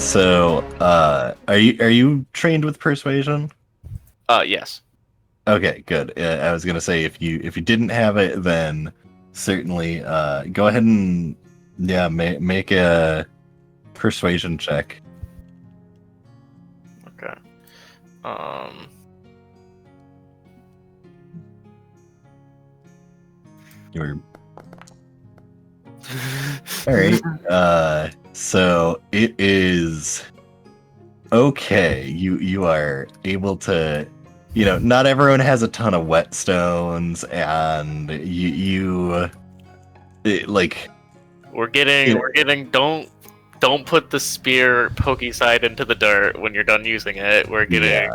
So, are you trained with persuasion? Yes. Okay, good. I was gonna say if you didn't have it, then certainly go ahead and make a persuasion check. Okay. Um. You're all right. So it is okay. You are able to, not everyone has a ton of whetstones, and like We're getting. Don't put the spear pokey side into the dirt when you're done using it. We're getting.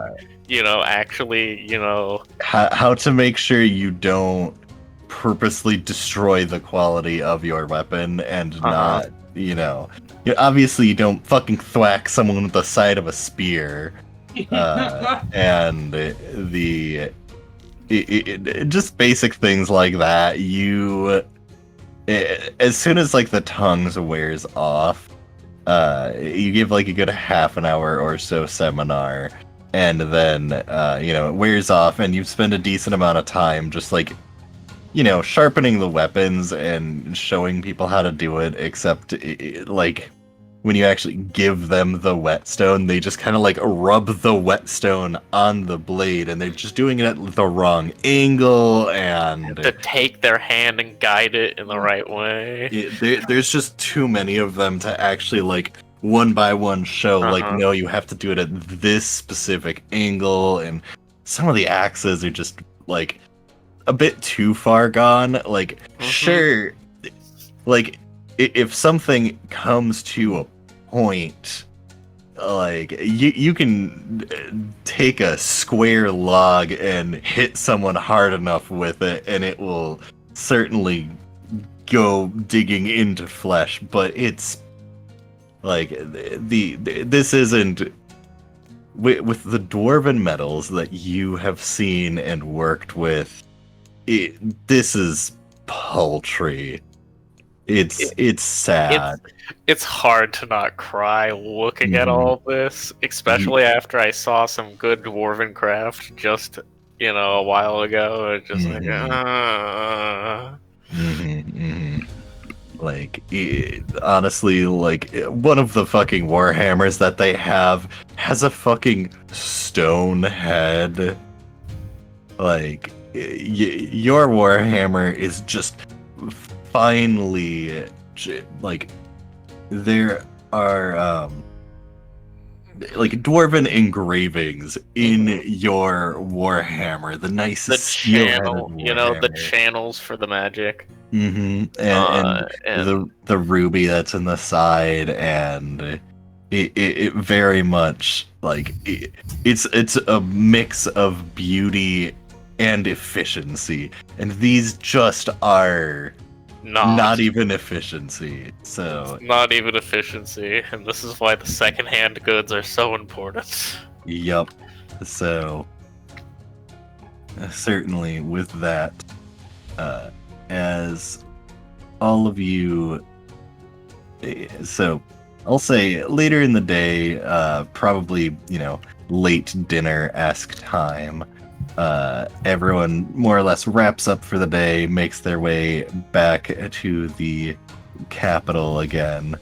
yeah. Actually. How to make sure you don't purposely destroy the quality of your weapon and not, obviously you don't fucking thwack someone with the side of a spear, and just basic things like that. As soon as like the tongues wears off, you give like a good half an hour or so seminar, and then it wears off, and you spend a decent amount of time just like sharpening the weapons and showing people how to do it, except like when you actually give them the whetstone, they just kind of like rub the whetstone on the blade, and they're just doing it at the wrong angle, and To take their hand and guide it in the right way. there's just too many of them to actually like one by one show like, no, you have to do it at this specific angle, and some of the axes are just like a bit too far gone. Like, sure, like if something comes to a point, like you can take a square log and hit someone hard enough with it, and it will certainly go digging into flesh. But it's like this isn't with the dwarven metals that you have seen and worked with. This is paltry. It's sad. It's hard to not cry looking at all this, especially after I saw some good dwarven craft just a while ago. It's just like honestly, like one of the fucking warhammers that they have has a fucking stone head. Like your warhammer is just finely like there are like dwarven engravings in your warhammer, the nicest channel, the channels for the magic. And the ruby that's in the side, and it very much like it's a mix of beauty and efficiency, and these just are not even efficiency. So not even efficiency, and this is why the secondhand goods are so important. Yup. So certainly with that, as all of you, so I'll say later in the day, probably late dinner-esque time, everyone more or less wraps up for the day, makes their way back to the capital again.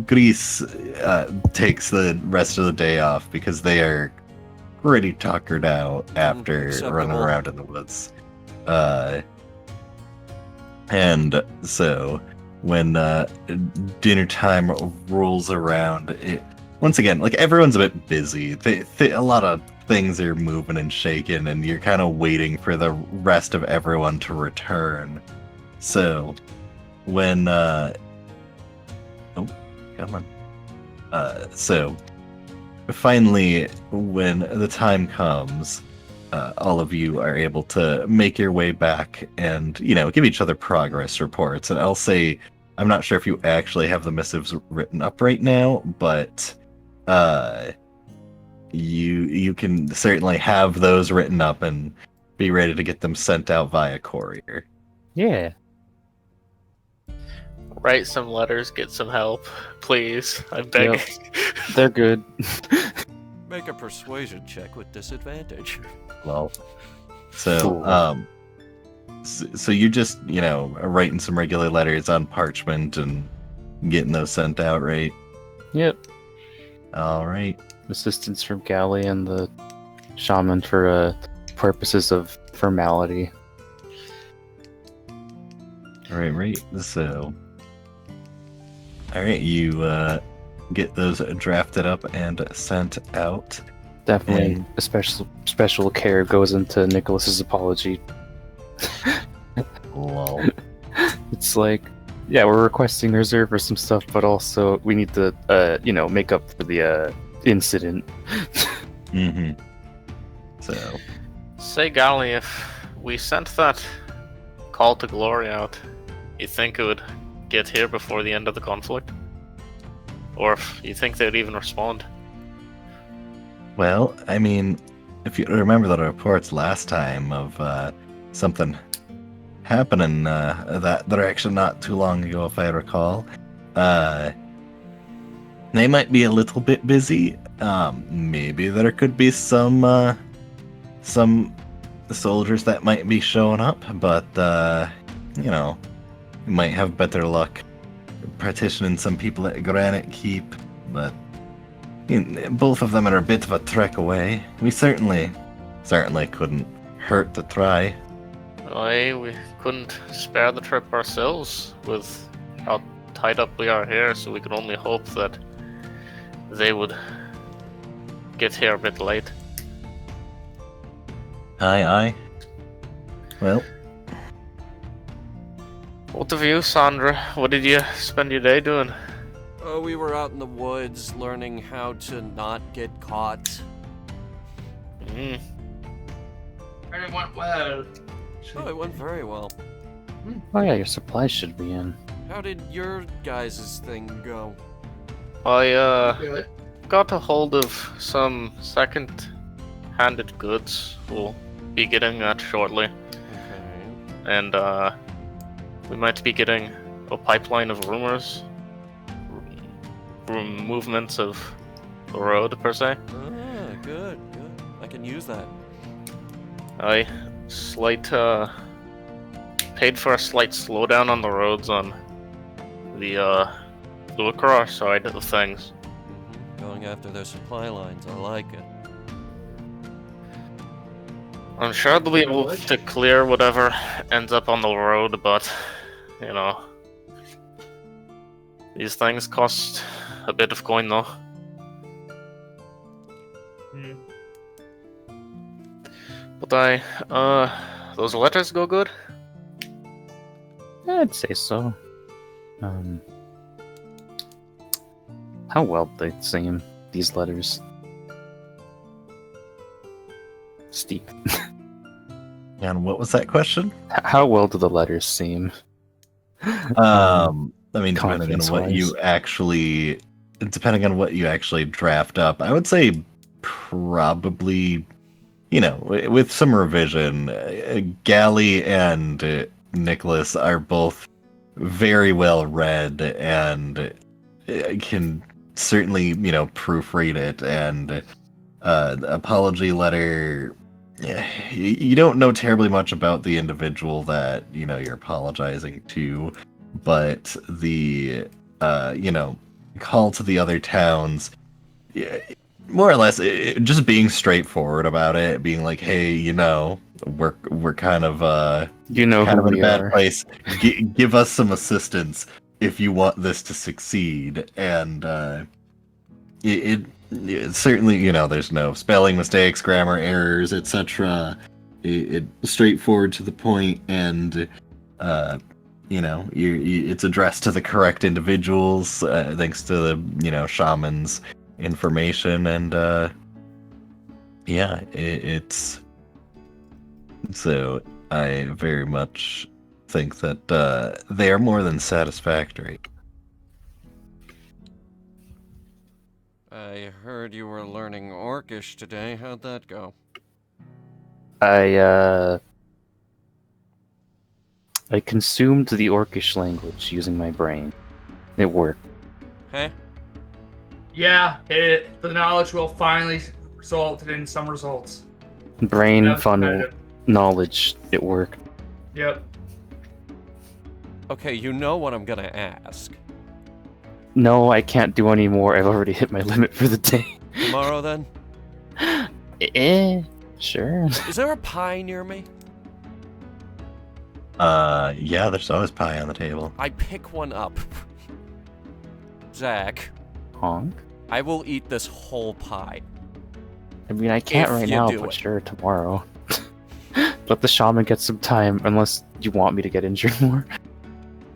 Greece takes the rest of the day off because they are pretty tuckered out after running around in the woods. And so when dinner time rolls around, once again, like everyone's a bit busy. A lot of things are moving and shaking, and you're kind of waiting for the rest of everyone to return. So when come on. So finally, when the time comes, all of you are able to make your way back and give each other progress reports. And I'll say, I'm not sure if you actually have the missives written up right now, but you can certainly have those written up and be ready to get them sent out via courier. Yeah. Write some letters, get some help, please. I beg. Yep. They're good. Make a persuasion check with disadvantage. Well, so Cool. so you just are writing some regular letters on parchment and getting those sent out, right? Yep. All right. Assistance from Galley and the shaman for purposes of formality. Right. So, all right, you get those drafted up and sent out. Definitely And- a special care goes into Nicholas's apology. Lol. It's like, yeah, we're requesting reserve for some stuff, but also we need to, make up for the incident. Mm-hmm. So, Say, Golly, if we sent that call to glory out, you think it would get here before the end of the conflict? Or if you think they'd even respond? well, I mean, if you remember the reports last time of something happening that direction not too long ago, if I recall, they might be a little bit busy. Maybe there could be some soldiers that might be showing up, but you might have better luck partitioning some people at Granite Keep. But both of them are a bit of a trek away. We certainly couldn't hurt to try. Why, we couldn't spare the trip ourselves with how tied up we are here, so we can only hope that they would get here a bit late. Aye. Well, What of you, Sandra? What did you spend your day doing? Oh, we were out in the woods learning how to not get caught. Mm. It went well. Oh, it went very well. Oh yeah, your supplies should be in. How did your guys' thing go? I Good. got a hold of some second-handed goods we'll be getting at shortly, Okay. and we might be getting a pipeline of rumors, movements of the road per se. Ah, good. I can use that. I paid for a slight slowdown on the roads on the Lucra side of things. Going after their supply lines, I like it. I'm sure they'll be able to clear whatever ends up on the road, but these things cost a bit of coin though. But those letters go good? I'd say so. How well do they seem, these letters? Steve. and what was that question? How well do the letters seem? I mean, depending on what confidence-wise. depending on what you actually draft up, I would say probably, with some revision, Galley and Nicholas are both very well read and can certainly, proofread it. And the apology letter, you don't know terribly much about the individual that, you're apologizing to, but the, call to the other towns, more or less, just being straightforward about it, being like, hey, we're kind of You know kind who of in a we bad are. place. Give us some assistance if you want this to succeed. And it certainly, there's no spelling mistakes, grammar errors, etc. It straightforward to the point, and it's addressed to the correct individuals, thanks to the shaman's information. And it's so I very much think that they are more than satisfactory. I heard you were learning Orcish today. How'd that go? I consumed the Orcish language using my brain. It worked. Huh? Yeah, the knowledge will finally result in some results. Brain That was funnel competitive. knowledge. It worked. Yep. Okay, you know what I'm gonna ask. No, I can't do any more. I've already hit my limit for the day. Tomorrow then? Sure. Is there a pie near me? Yeah, there's always pie on the table. I pick one up. Zach, Honk. I will eat this whole pie. I mean, I can't If right you now, do but it. sure, tomorrow. Let the shaman get some time, unless you want me to get injured more.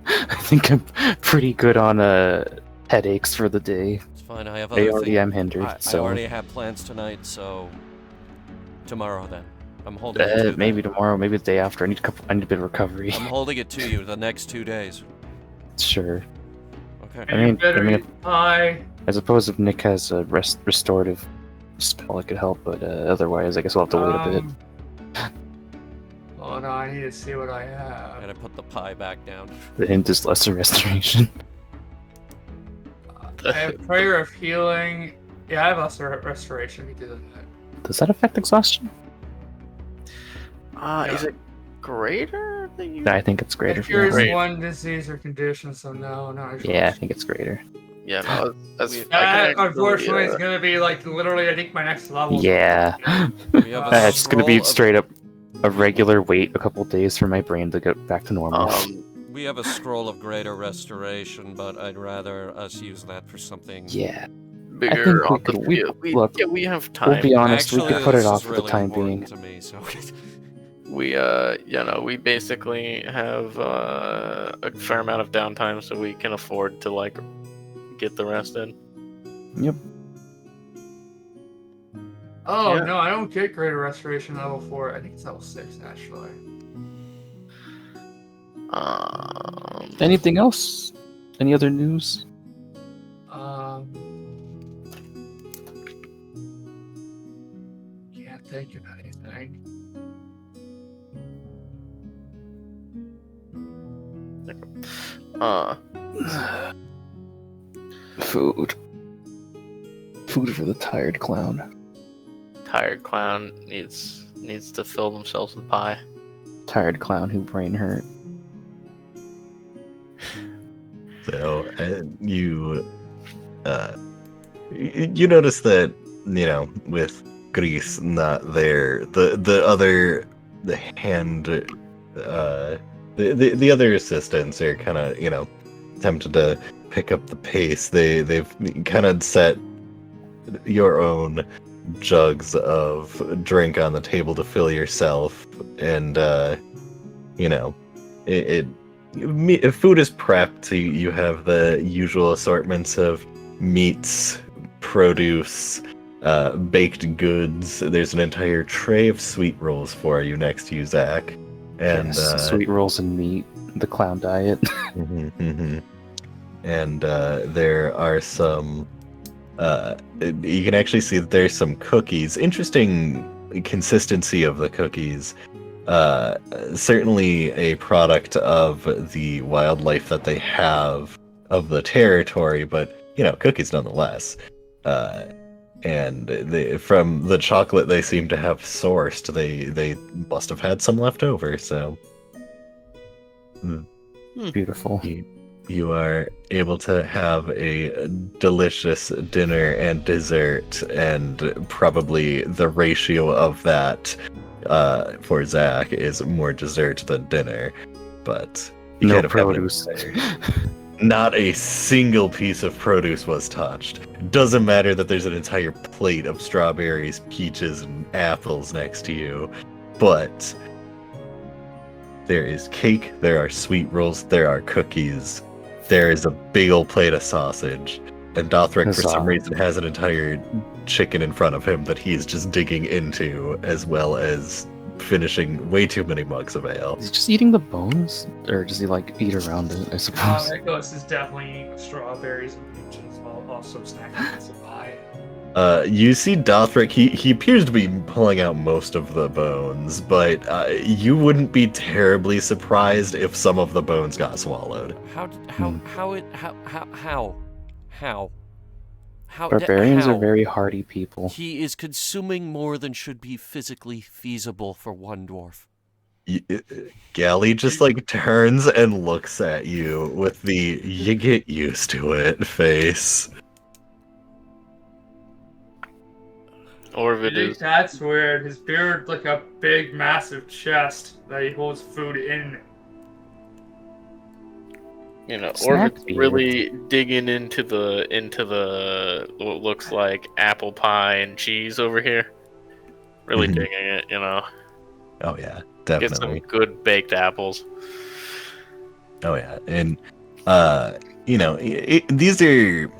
I think I'm pretty good on headaches for the day. It's fine, I have I other already things. am hindered, I so already have plans tonight, so tomorrow then. I'm holding it to maybe tomorrow, maybe the day after. I need a bit of recovery. I'm holding it to you the next 2 days. Sure. Okay. And I mean- you better I mean, eat pie. I suppose if Nick has a restorative spell, it could help, but otherwise, I guess we'll have to wait a bit. Oh no, I need to see what I I'm have. gonna put the pie back down. The hint is lesser restoration. I have prayer of healing. Yeah, I have also restoration. We did that. Does that affect exhaustion? Is it greater than you? I think it's greater It for cures now. Great. one disease or condition, so no, not. Yeah, I think it's greater. Yeah, no, that's. I can That actually, unfortunately is gonna be like literally, I think my next level. Yeah. We have a It's gonna be scroll of- straight up a regular wait a couple days for my brain to get back to normal. We have a scroll of greater restoration, but I'd rather us use that for something. Yeah. bigger I on think the we field. look, We have time. We'll be honest, Actually, we could put this it is off for the really time important being. to me, so We basically have a fair amount of downtime, so we can afford to like get the rest in. Yep. Oh Yeah. no, I don't get greater restoration level 4. I think it's level 6 actually. Anything else? Any other news? Can't think of anything. Food. Food for the tired clown. Tired clown needs to fill themselves with pie. Tired clown who brain hurt. So you notice that, you know, with Grease not there, the other assistants are kind of, you know, tempted to pick up the pace. They've kind of set your own jugs of drink on the table to fill yourself, and you know, food is prepped. You have the usual assortments of meats, produce, baked goods. There's an entire tray of sweet rolls for you next to you, Zach. And Yes, sweet rolls and meat. The clown diet. And there are some. You can actually see that there's some cookies. Interesting consistency of the cookies. Certainly a product of the wildlife that they have of the territory, but you know, cookies nonetheless. And from the chocolate they seem to have sourced, they must have had some left over. So Beautiful. you are able to have a delicious dinner and dessert, and probably the ratio of that for Zach is more dessert than dinner. But you No can't have it produce. there. Not a single piece of produce was touched. Doesn't matter that there's an entire plate of strawberries, peaches, and apples next to you, but there is cake, there are sweet rolls, there are cookies, there is a big old plate of sausage, and Dothric for Huzzah. some reason has an entire chicken in front of him that he's just digging into, as well as finishing way too many mugs of ale. Is he just eating the bones? Or does he like eat around it, I suppose? Nicholas is definitely eating strawberries and peaches while also snacking on some pie. You see Dothric, he appears to be pulling out most of the bones, but you wouldn't be terribly surprised if some of the bones got swallowed. Barbarians are how? very hardy people. He is consuming more than should be physically feasible for one dwarf. Gally just like turns and looks at you with the "you get used to it" face. Orvid is. That's weird. His beard like a big, massive chest that he holds food in. You know, Snack Orvid's beard. really digging into the what looks like apple pie and cheese over here. Really Mhm. digging it, you know. Oh yeah, Get some definitely. good baked apples. Oh yeah, and these are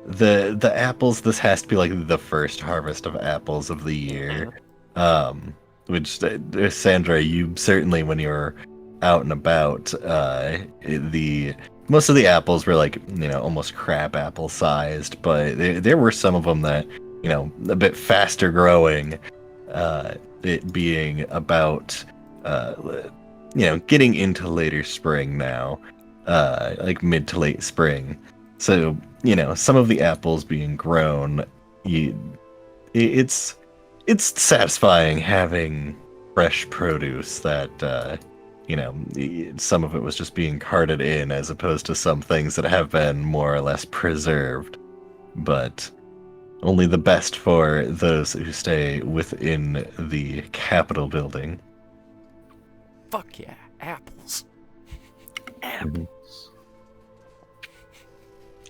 the apples. This has to be like the first harvest of apples of the year. Which Sandra, you certainly, when you were out and about, the most of the apples were like almost crab apple sized, but there were some of them that a bit faster growing. It being about getting into later spring now, like mid to late spring. So some of the apples being grown, it's satisfying having fresh produce that some of it was just being carted in, as opposed to some things that have been more or less preserved. But only the best for those who stay within the Capitol building. Fuck yeah, apples.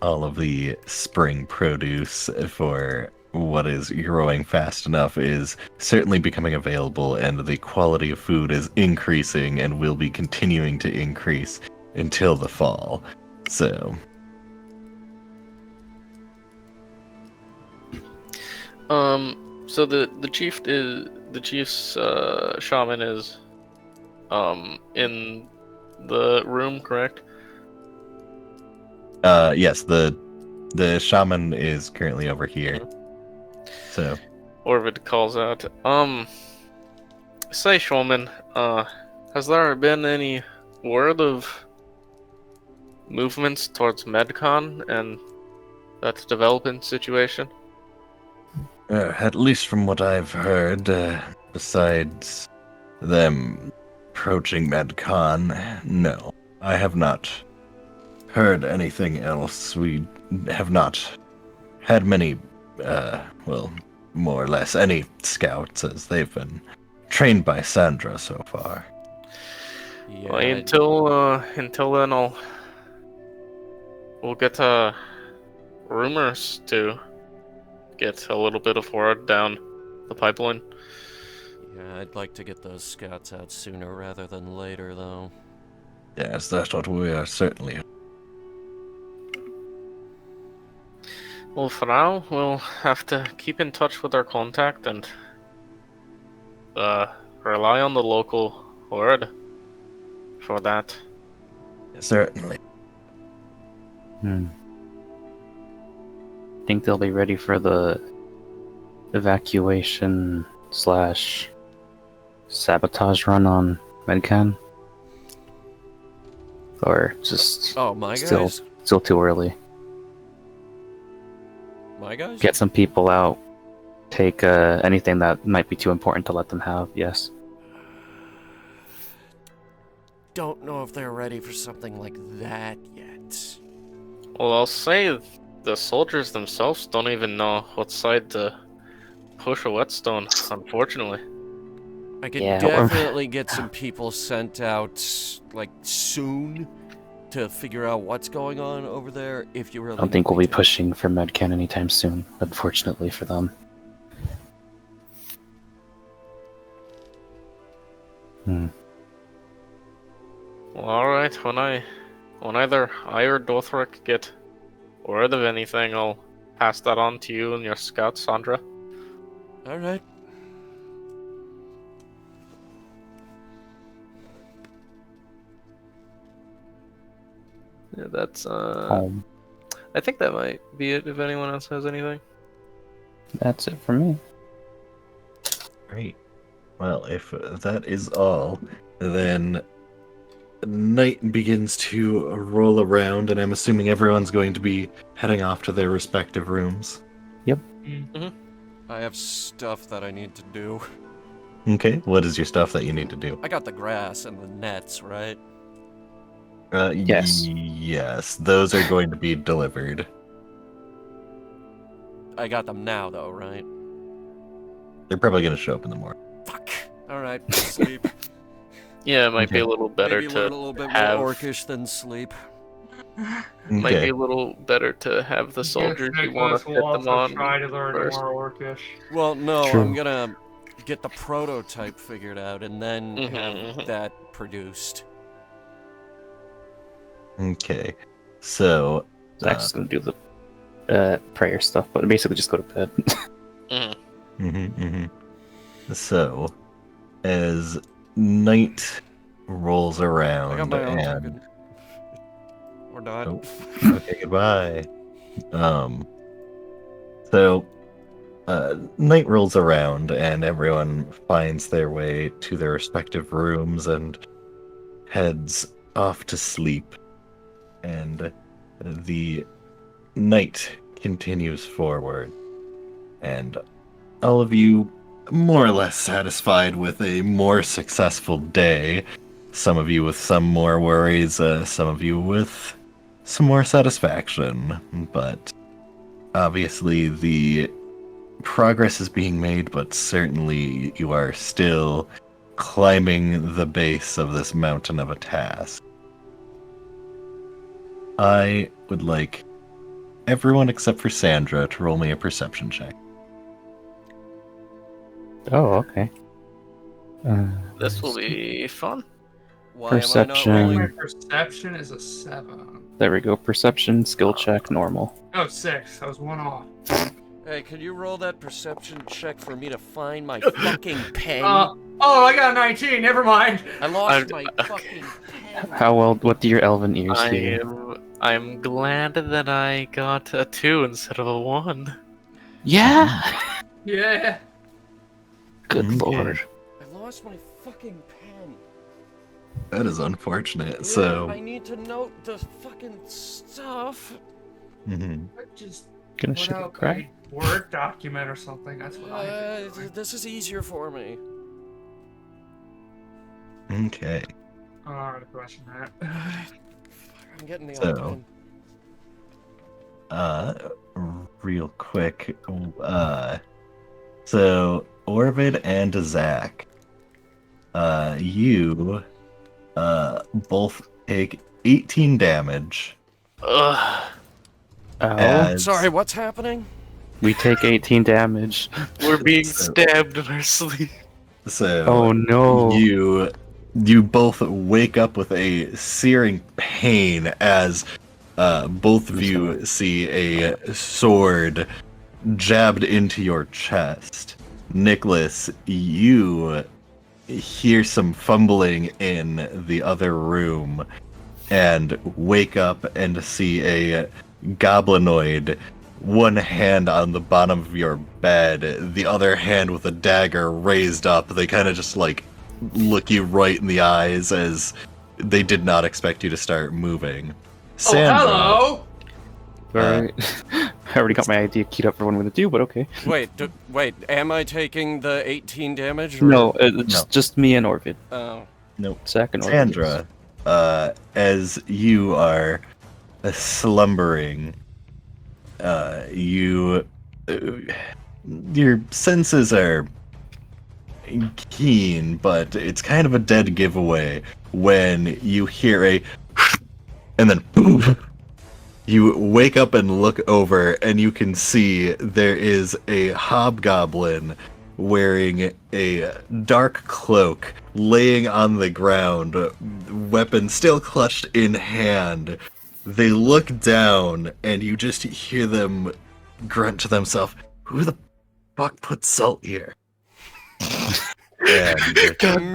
All of the spring produce for what is growing fast enough is certainly becoming available, and the quality of food is increasing and will be continuing to increase until the fall. So So the chief's shaman is in the room, correct? yes, the shaman is currently over here. So Orvid calls out, say shaman, has there been any word of movements towards Medcon and that developing situation? at least from what I've heard, besides them approaching Medcon, no, I have not heard anything else. We have not had many, well, more or less any scouts, as they've been trained by Sandra so far. Yeah, Well, until then, we'll get rumors to get a little bit of word down the pipeline. yeah, I'd like to get those scouts out sooner rather than later, though. Yes, that's what we are certainly. Well, for now, we'll have to keep in touch with our contact and rely on the local horde for that. Certainly. Think they'll be ready for the evacuation / sabotage run on Medcan? Or just Oh, my still guys? still too early? My guys? Get some people out. Take anything that might be too important to let them have. Yes. Don't know if they're ready for something like that yet. Well, I'll say the soldiers themselves don't even know what side to push a whetstone, unfortunately. I could Yeah, or- definitely get some people sent out, like, soon to figure out what's going on over there if you really I don't think we'll need be me to. pushing for Medcan anytime soon, unfortunately for them. Well, alright, when either I or Dothric get word of anything, I'll pass that on to you and your scout, Sandra. Alright. Yeah, that's Home. I think that might be it if anyone else has anything. That's it for me. Great. Well, if that is all, then night begins to roll around, and I'm assuming everyone's going to be heading off to their respective rooms. I have stuff that I need to do. Okay, what is your stuff that you need to do? I got the grass and the nets, right? Yes. Yes, those are going to be delivered. I got them now, though, right? They're probably going to show up in the morning. Fuck. All right, sleep. Yeah, it might be a Okay. little better Maybe to learn a little bit have. more orcish than sleep. Might be Okay. a little better to have the soldiers you want Nicholas to will fit them also on. try to learn first. more Orcish. Well, no, True. I'm gonna get the prototype figured out and then Mhm, have mhm. that produced. Okay. So, Zach's just gonna do the prayer stuff, but basically just go to bed. Mhm. So, as night rolls around I got my own and token. Or not. Oh. Okay, goodbye. So, night rolls around and everyone finds their way to their respective rooms and heads off to sleep. And the night continues forward. And all of you more or less satisfied with a more successful day. Some of you with some more worries, some of you with some more satisfaction. But obviously the progress is being made, but certainly you are still climbing the base of this mountain of a task. I would like everyone except for Sandra to roll me a perception check. Oh, okay. This will be fun. Why Perception. am I not My rolling? perception is a 7. There we go. Perception, skill check, normal. Oh, 6. I was 1 off. Hey, could you roll that perception check for me to find my fucking pen? Oh, I got a 19. Never mind. I lost I- my fucking pen. How well? What do your elven ears hear? I'm glad that I got a 2 instead of a 1. Yeah. Yeah. Good Okay. lord. I lost my fucking pen. That is unfortunate. Yeah, So, I need to note the fucking stuff. mhm. Just Gonna put shit out cry. a Word document or something. That's what I do. This is easier for me. Okay. Oh, question that. I'm getting the So- other pen. Real quick. So Orvid and Zach, you, both take 18 damage. Ugh. Oh, as- Sorry, what's happening? we take 18 damage. We're being So- stabbed in our sleep. So Oh no. you both wake up with a searing pain as both of you see a sword jabbed into your chest. Nicholas, you hear some fumbling in the other room and wake up and see a goblinoid, one hand on the bottom of your bed, the other hand with a dagger raised up. They kind of just like look you right in the eyes as they did not expect you to start moving. Sandra, Oh, Alright. I already got my idea keyed up for what I'm gonna do, but okay. Wait, am I taking the 18 damage? Or... No, just me and Orvid. Oh. nope. Zach and Orvid. Sandra, as you are slumbering, your senses are keen, but it's kind of a dead giveaway when you hear a and then boom. You wake up and look over, and you can see there is a hobgoblin wearing a dark cloak, laying on the ground, weapon still clutched in hand. They look down, and you just hear them grunt to themselves, "Who the fuck put salt here?" And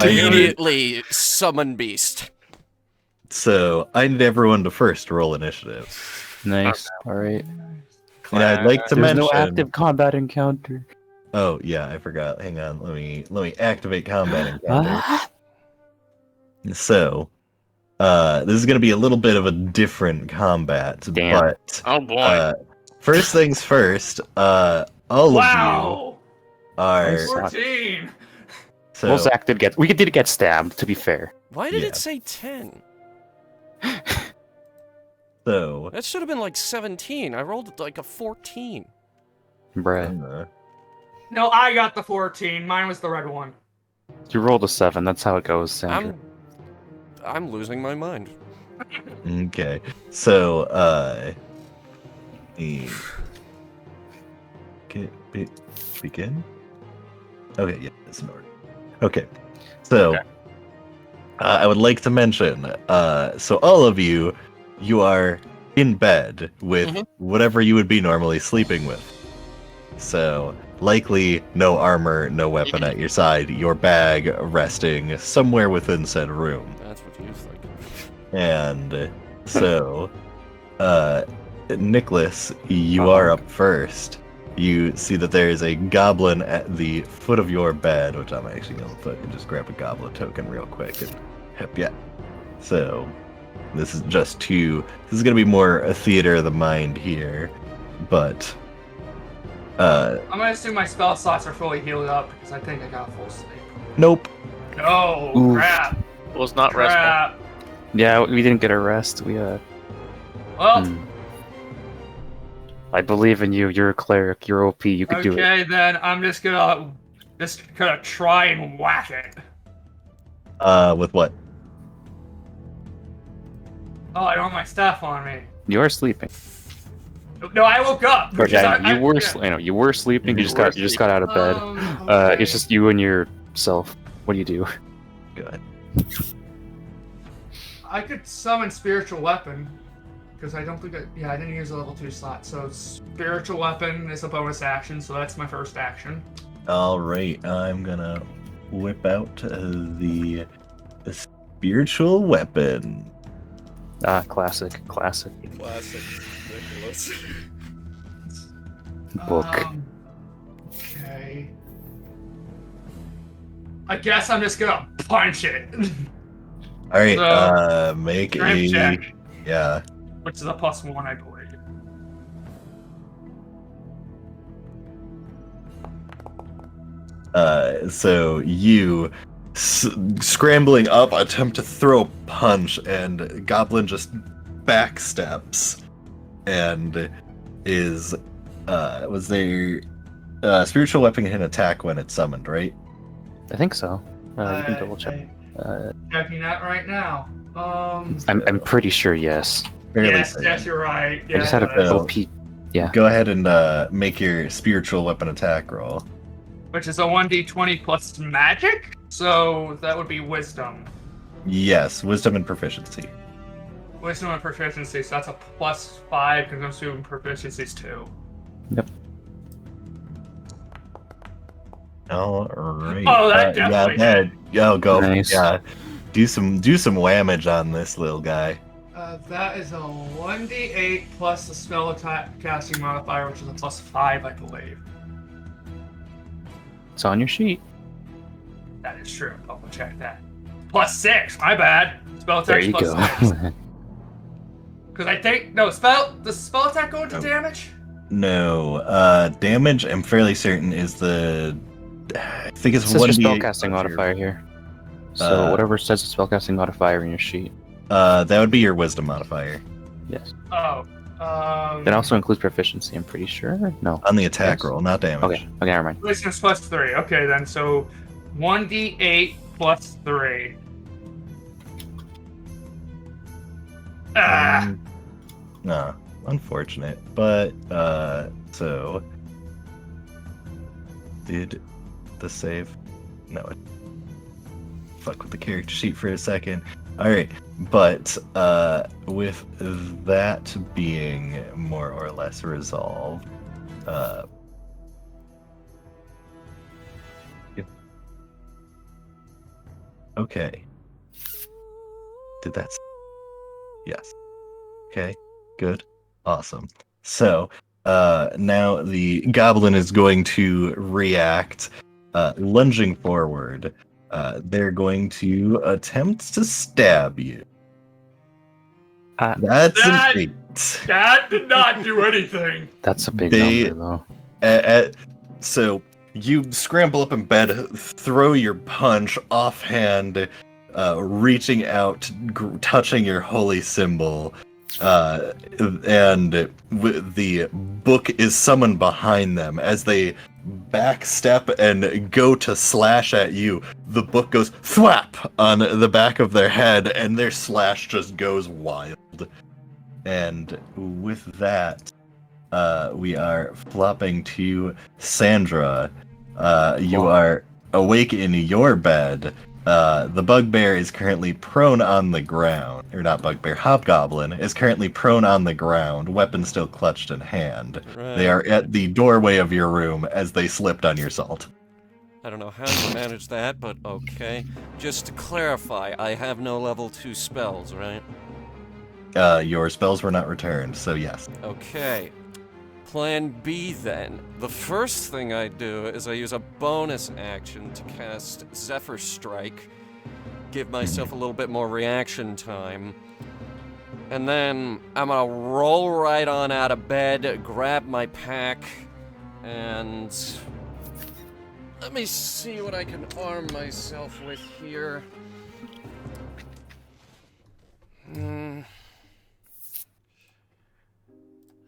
Immediately summon beast. so I need everyone to first roll initiative. Nice. Alright. And I'd like to There's mention. no active combat encounter. Oh yeah, I forgot. Hang on. Let me activate combat encounter. So, this is gonna be a little bit of a different combat, Damn. but Oh boy. first things first. All of you Wow! are Nice. 14! so. Well, Zach did get stabbed, to be fair. Why did Yeah. it say 10? So. That should have been like 17. I rolled like a 14. Bruh. No, I got the 14. Mine was the red one. You rolled a 7, that's how it goes, Sandra. I'm losing my mind. Okay. So, begin? Okay, yeah, it's in order. Okay. So, I would like to mention, so all of you are in bed with whatever you would be normally sleeping with. So, likely no armor, no weapon at your side, your bag resting somewhere within said room. That's what you think. And so, Nicholas, you are up first. You see that there is a goblin at the foot of your bed, which I'm actually going to fucking just grab a goblin token real quick and hep yeah. So, this is just this is going to be more a theater of the mind here, but, I'm gonna assume my spell slots are fully healed up because I think I got a full sleep. nope. No, Oof. crap. Was not restful. Crap. Yeah, we didn't get a rest. Well, I believe in you. You're a cleric. You're OP. You could do it. okay, then I'm just gonna try and whack it. With what? Oh, I don't have my staff on me. You are sleeping. No, I woke up. Or, because yeah, I you were. yeah. I know you were sleeping. You just got out of bed. Okay. It's just you and yourself. What do you do? Good. I could summon spiritual weapon because I don't think I didn't use a level 2 slot. So spiritual weapon is a bonus action, so that's my first action. All right, I'm gonna whip out the spiritual weapon. Ah, classic. Classic Nicholas. Book. Okay. I guess I'm just gonna punch it. All right, So, make strength check, yeah. which is a +1, I believe. So you scrambling up, attempt to throw a punch, and Goblin just backsteps, and is was there spiritual weapon can attack when it's summoned, right? I think so. You can double check. Checking that right now. I'm pretty sure yes. Fairly Yes, certain. yes, you're right. I just had a yeah. OP. Yeah. Go ahead and make your spiritual weapon attack roll. Which is a 1d20 plus magic, so that would be wisdom. Yes, wisdom and proficiency. Wisdom and proficiency, so that's a +5 because I'm assuming proficiency's 2. Yep. All right. Oh, that definitely yeah, yo, go. Nice. Yeah, do some whamage on this little guy. That is a 1d8 plus the spell attack casting modifier, which is a +5, I believe. It's on your sheet. That is true. I'll check that. +6, my bad. Spell There attack you go. +6. Because I think does spell attack go into damage? No, damage. I'm fairly certain is the. I think it's It says one your d8 spellcasting modifier here. So Uh, whatever says the spellcasting modifier in your sheet. That would be your wisdom modifier Yes. Oh. That also includes proficiency, I'm pretty sure. No. on the attack Yes. roll, not damage. Okay, never mind. Wisdom's +3. Okay, then. So 1d8 +3. Ah! No, unfortunate. But so did the save? No. Fuck with the character sheet for a second. All right, but with that being more or less resolved, yep. Okay. Did that? Yes. Okay. Good. Awesome. So, Now the goblin is going to react, lunging forward. They're going to attempt to stab you. That's an 8. That did not do anything. That's a big They- number, though. So you scramble up in bed, throw your punch offhand, reaching out, touching your holy symbol, and the book is summoned behind them. As they backstep and go to slash at you, the book goes thwap on the back of their head, and their slash just goes wild. And with that, we are flopping to Sandra. You are awake in your bed. The bugbear is currently prone on the ground. Or not bugbear, hobgoblin is currently prone on the ground, weapon still clutched in hand. Right. They are at the doorway of your room as they slipped on your salt. I don't know how you manage that, but okay. Just to clarify, I have no level 2 spells, right? Your spells were not returned, so yes. Okay. Plan B then. The first thing I do is I use a bonus action to cast Zephyr Strike, give myself a little bit more reaction time, and then I'm gonna roll right on out of bed, grab my pack, and let me see what I can arm myself with here.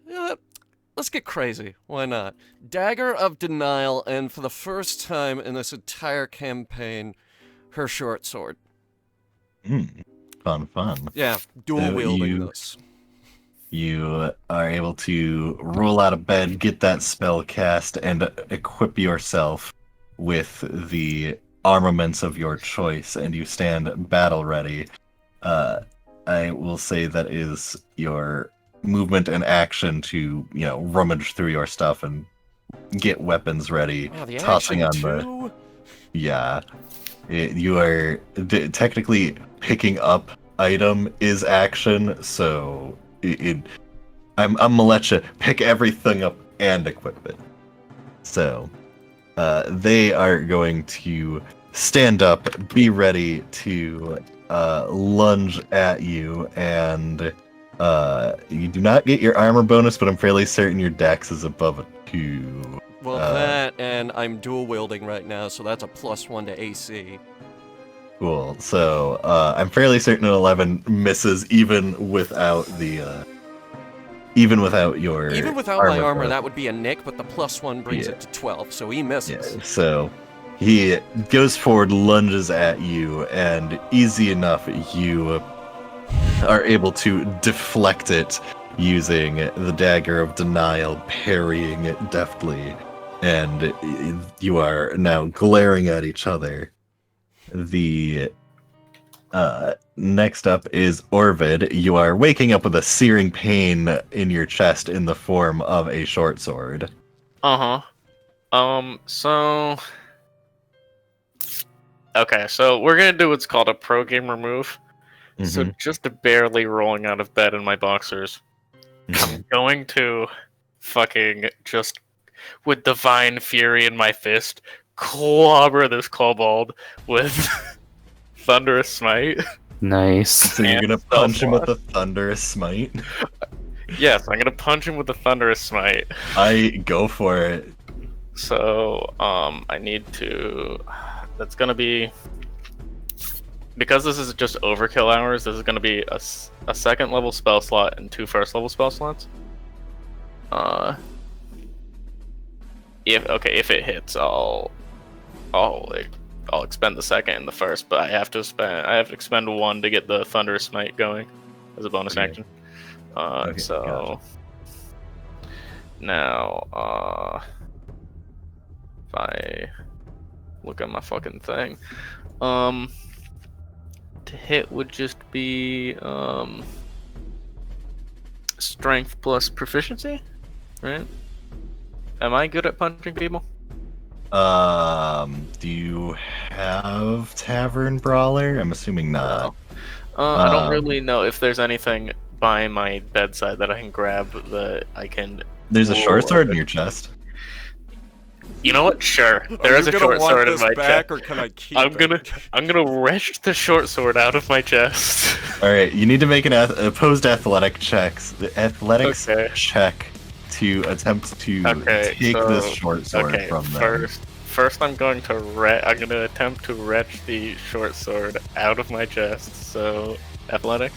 Yeah, let's get crazy. Why not? Dagger of Denial, and for the first time in this entire campaign, her short sword. Fun. Yeah, dual wielding this. You are able to roll out of bed, get that spell cast, and equip yourself with the armaments of your choice, and you stand battle ready. I will say that is your movement and action to, rummage through your stuff and get weapons ready. Oh, the tossing action on too? Yeah. You are technically picking up item is action, so I'm gonna let you pick everything up and equip it. So they are going to stand up, be ready to lunge at you, and you do not get your armor bonus, but I'm fairly certain your dex is above a 2. Well, that, and I'm dual wielding right now, so that's a +1 to AC. Cool. So I'm fairly certain an 11 misses even without the even without your Even without my armor, bonus. that would be a nick, but the +1 brings Yeah. it to 12, so he misses. Yeah, so he goes forward, lunges at you, and easy enough, you are able to deflect it using the Dagger of Denial, parrying it deftly, and you are now glaring at each other. The next up is Orvid. You are waking up with a searing pain in your chest in the form of a short sword. So... Okay, so we're gonna do what's called a pro gamer move. So just barely rolling out of bed in my boxers, I'm going to fucking just, with divine fury in my fist, clobber this kobold with Thunderous Smite. Nice. So you're gonna punch him with a Thunderous Smite? Yes, I'm gonna punch him with a Thunderous Smite. I go for it. So, I need to... That's gonna be... Because this is just overkill hours, this is gonna be a second level spell slot and 2 first level spell slots. If it hits, I'll expend the second and the first, but I have to expend 1 to get the Thunderous Smite going as a bonus action. Gotcha. Now, if I look at my fucking thing, to hit would just be strength plus proficiency, right? Am I good at punching people? Do you have Tavern Brawler? I'm assuming not. I don't really know if there's anything by my bedside that I can grab that I can There's a short sword in your chest. You know what? Sure. Are There is you a gonna short want sword in this my back, chest. or can I keep I'm it? gonna wrench the short sword out of my chest. All right, you need to make an opposed athletics Okay. check to attempt to Okay, take so- this short sword Okay, from them. first I'm going to attempt to wrench the short sword out of my chest. So, athletics.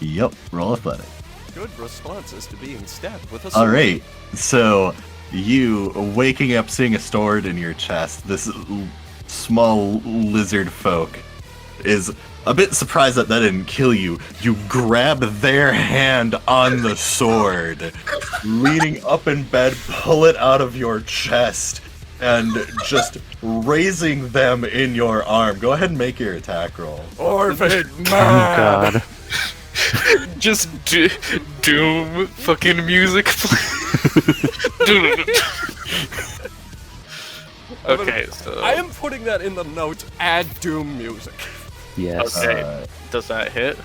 Yep, roll athletics. Good responses to being stabbed with a sword. All right, so you waking up seeing a sword in your chest. This small lizard folk is a bit surprised that didn't kill you. You grab their hand on the sword, leaning up in bed, pull it out of your chest, and just raising them in your arm. Go ahead and make your attack roll. Orphan Oh man! god. Just doom fucking music. Okay, so I am putting that in the notes. Add Doom music. Yes. okay. Does that hit?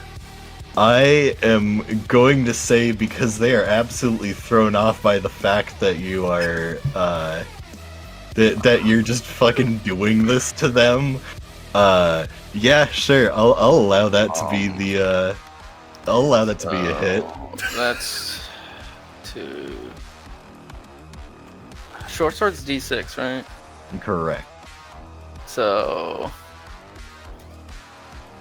I am going to say, because they are absolutely thrown off by the fact that you are that you're just fucking doing this to them. Yeah, sure. I'll allow that to be the I'll allow that to be a hit. That's 2. Short sword's D6, right? Correct. So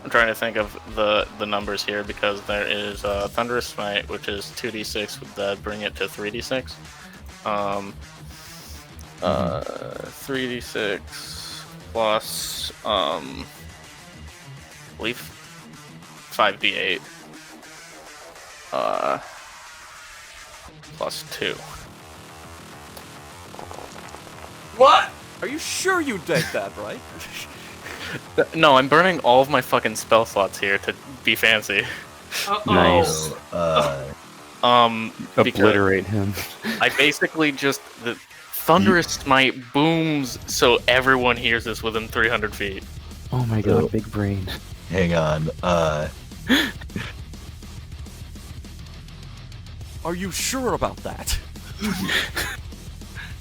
I'm trying to think of the numbers here because there is Thunderous Smite, which is 2d6. Would that bring it to 3d6? 3d6 plus I believe 5d8 plus 2. What? Are you sure you did that right? No, I'm burning all of my fucking spell slots here to be fancy. Nice. So, Because Obliterate him. I basically just the Thunderous Smite booms so everyone hears this within 300 feet. Oh my god, big brain. hang on. Are you sure about that?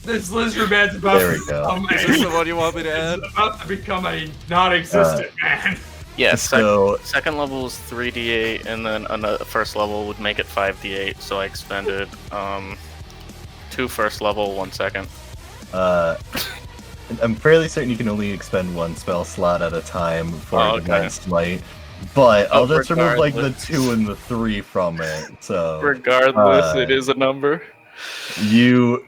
This lizard man's about There to we go. become Is this the one you want me to add? about to become a non-existent man. Yes, So second level is 3d8, and then another first level would make it 5d8. So I expended 2 first level, 1 second. I'm fairly certain you can only expend 1 spell slot at a time for Oh, okay. Divine Smite, but I'll Oh, just remove like the regardless. 2 and the 3 from it. So Regardless, it is a number. you,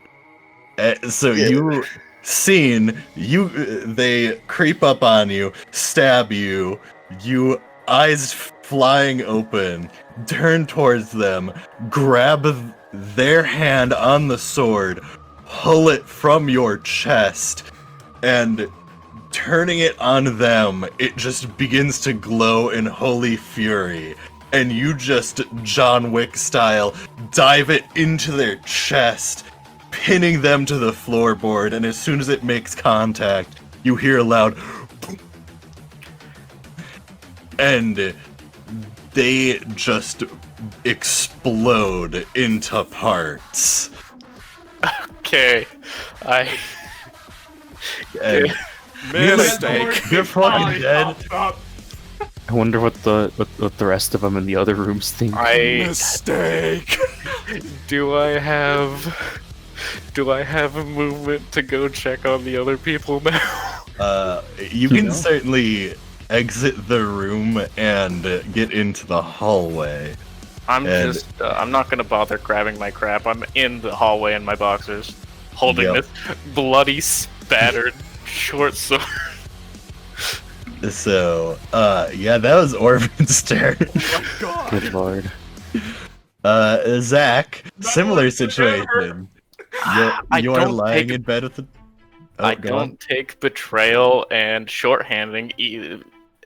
you seen you they creep up on you, stab you, you eyes flying open, turn towards them, grab their hand on the sword, pull it from your chest, and turning it on them, it just begins to glow in holy fury. And you just, John Wick style, dive it into their chest, pinning them to the floorboard, and as soon as it makes contact, you hear a loud boom, and they just explode into parts. Okay, And Mistake. you're fucking dead. Stop. I wonder what the rest of them in the other rooms think. Mistake. do I have a movement to go check on the other people now? You can certainly exit the room and get into the hallway. I'm And- just I'm not gonna bother grabbing my crap. I'm in the hallway in my boxers, holding Yep. this bloody, spattered short sword. So, yeah, that was Orvin's turn. God. Good lord. Zach, similar situation. I You are don't lying take- in bed with the. Oh, I go on. don't take betrayal and shorthanding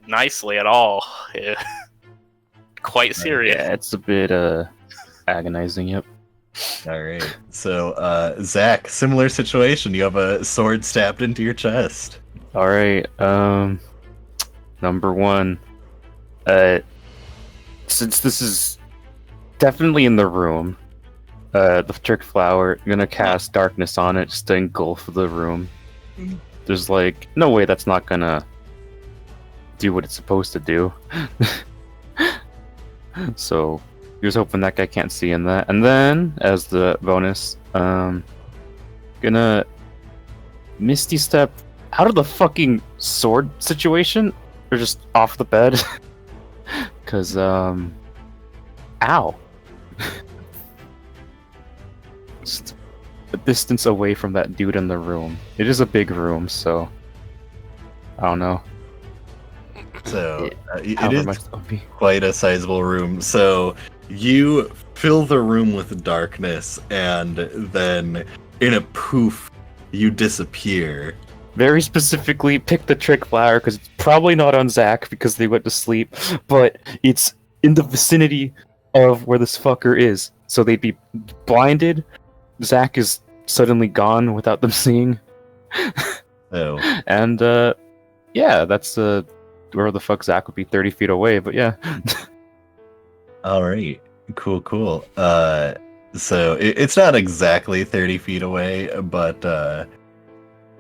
nicely at all. Yeah. Quite serious. Yeah, it's a bit agonizing. Yep. All right. So, Zach, similar situation. You have a sword stabbed into your chest. All right. Number 1. Since this is definitely in the room, the trick flower. I'm gonna cast darkness on it just to engulf the room. There's like no way that's not gonna do what it's supposed to do. So he was hoping that guy can't see in that. And then as the bonus, gonna Misty Step out of the fucking sword situation, or just off the bed. Cause ow. Just a distance away from that dude in the room. It is a big room, so I don't know. So it However is much that would be. quite a sizable room. So you fill the room with darkness, and then in a poof, you disappear. Very specifically, pick the trick flower because it's probably not on Zach because they went to sleep, but it's in the vicinity of where this fucker is. So they'd be blinded. Zach is suddenly gone without them seeing. So And yeah, that's where the fuck Zach would be 30 feet away, but yeah. all right, cool. So it's not exactly 30 feet away, but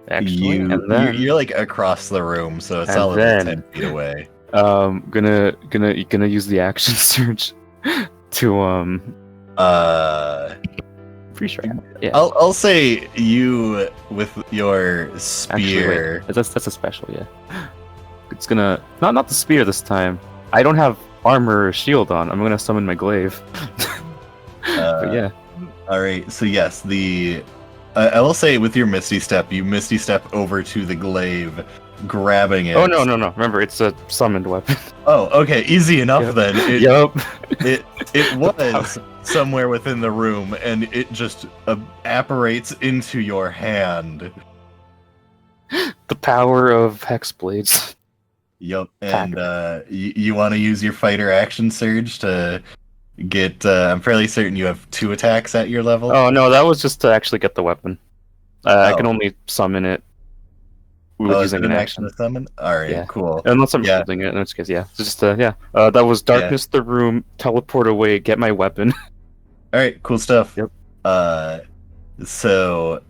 Actually, and then you're like across the room, so it's And solidly then- 10 feet away. gonna use the action surge to pretty sure. Yeah. I'll say you with your Actually, spear. wait, that's a special, yeah. It's gonna not the spear this time. I don't have armor or shield on. I'm gonna summon my glaive. But yeah, All right, so yes, I will say with your Misty Step, you Misty Step over to the glaive, grabbing it. oh no. Remember, it's a summoned weapon. Oh, okay, easy enough Yep. then. Yup. It was somewhere within the room, and it just apparates into your hand. The power of hex blades. Yup, and you want to use your fighter action surge to get. I'm fairly certain you have 2 attacks at your level. Oh no, that was just to actually get the weapon. I Oh. can only summon it with is it using an action. to summon? All right, Yeah. cool. Unless I'm Yeah. shielding it, in which case, yeah. It's just yeah. That was darkness the room, teleport away, get my weapon. All right, cool stuff. Yep. So,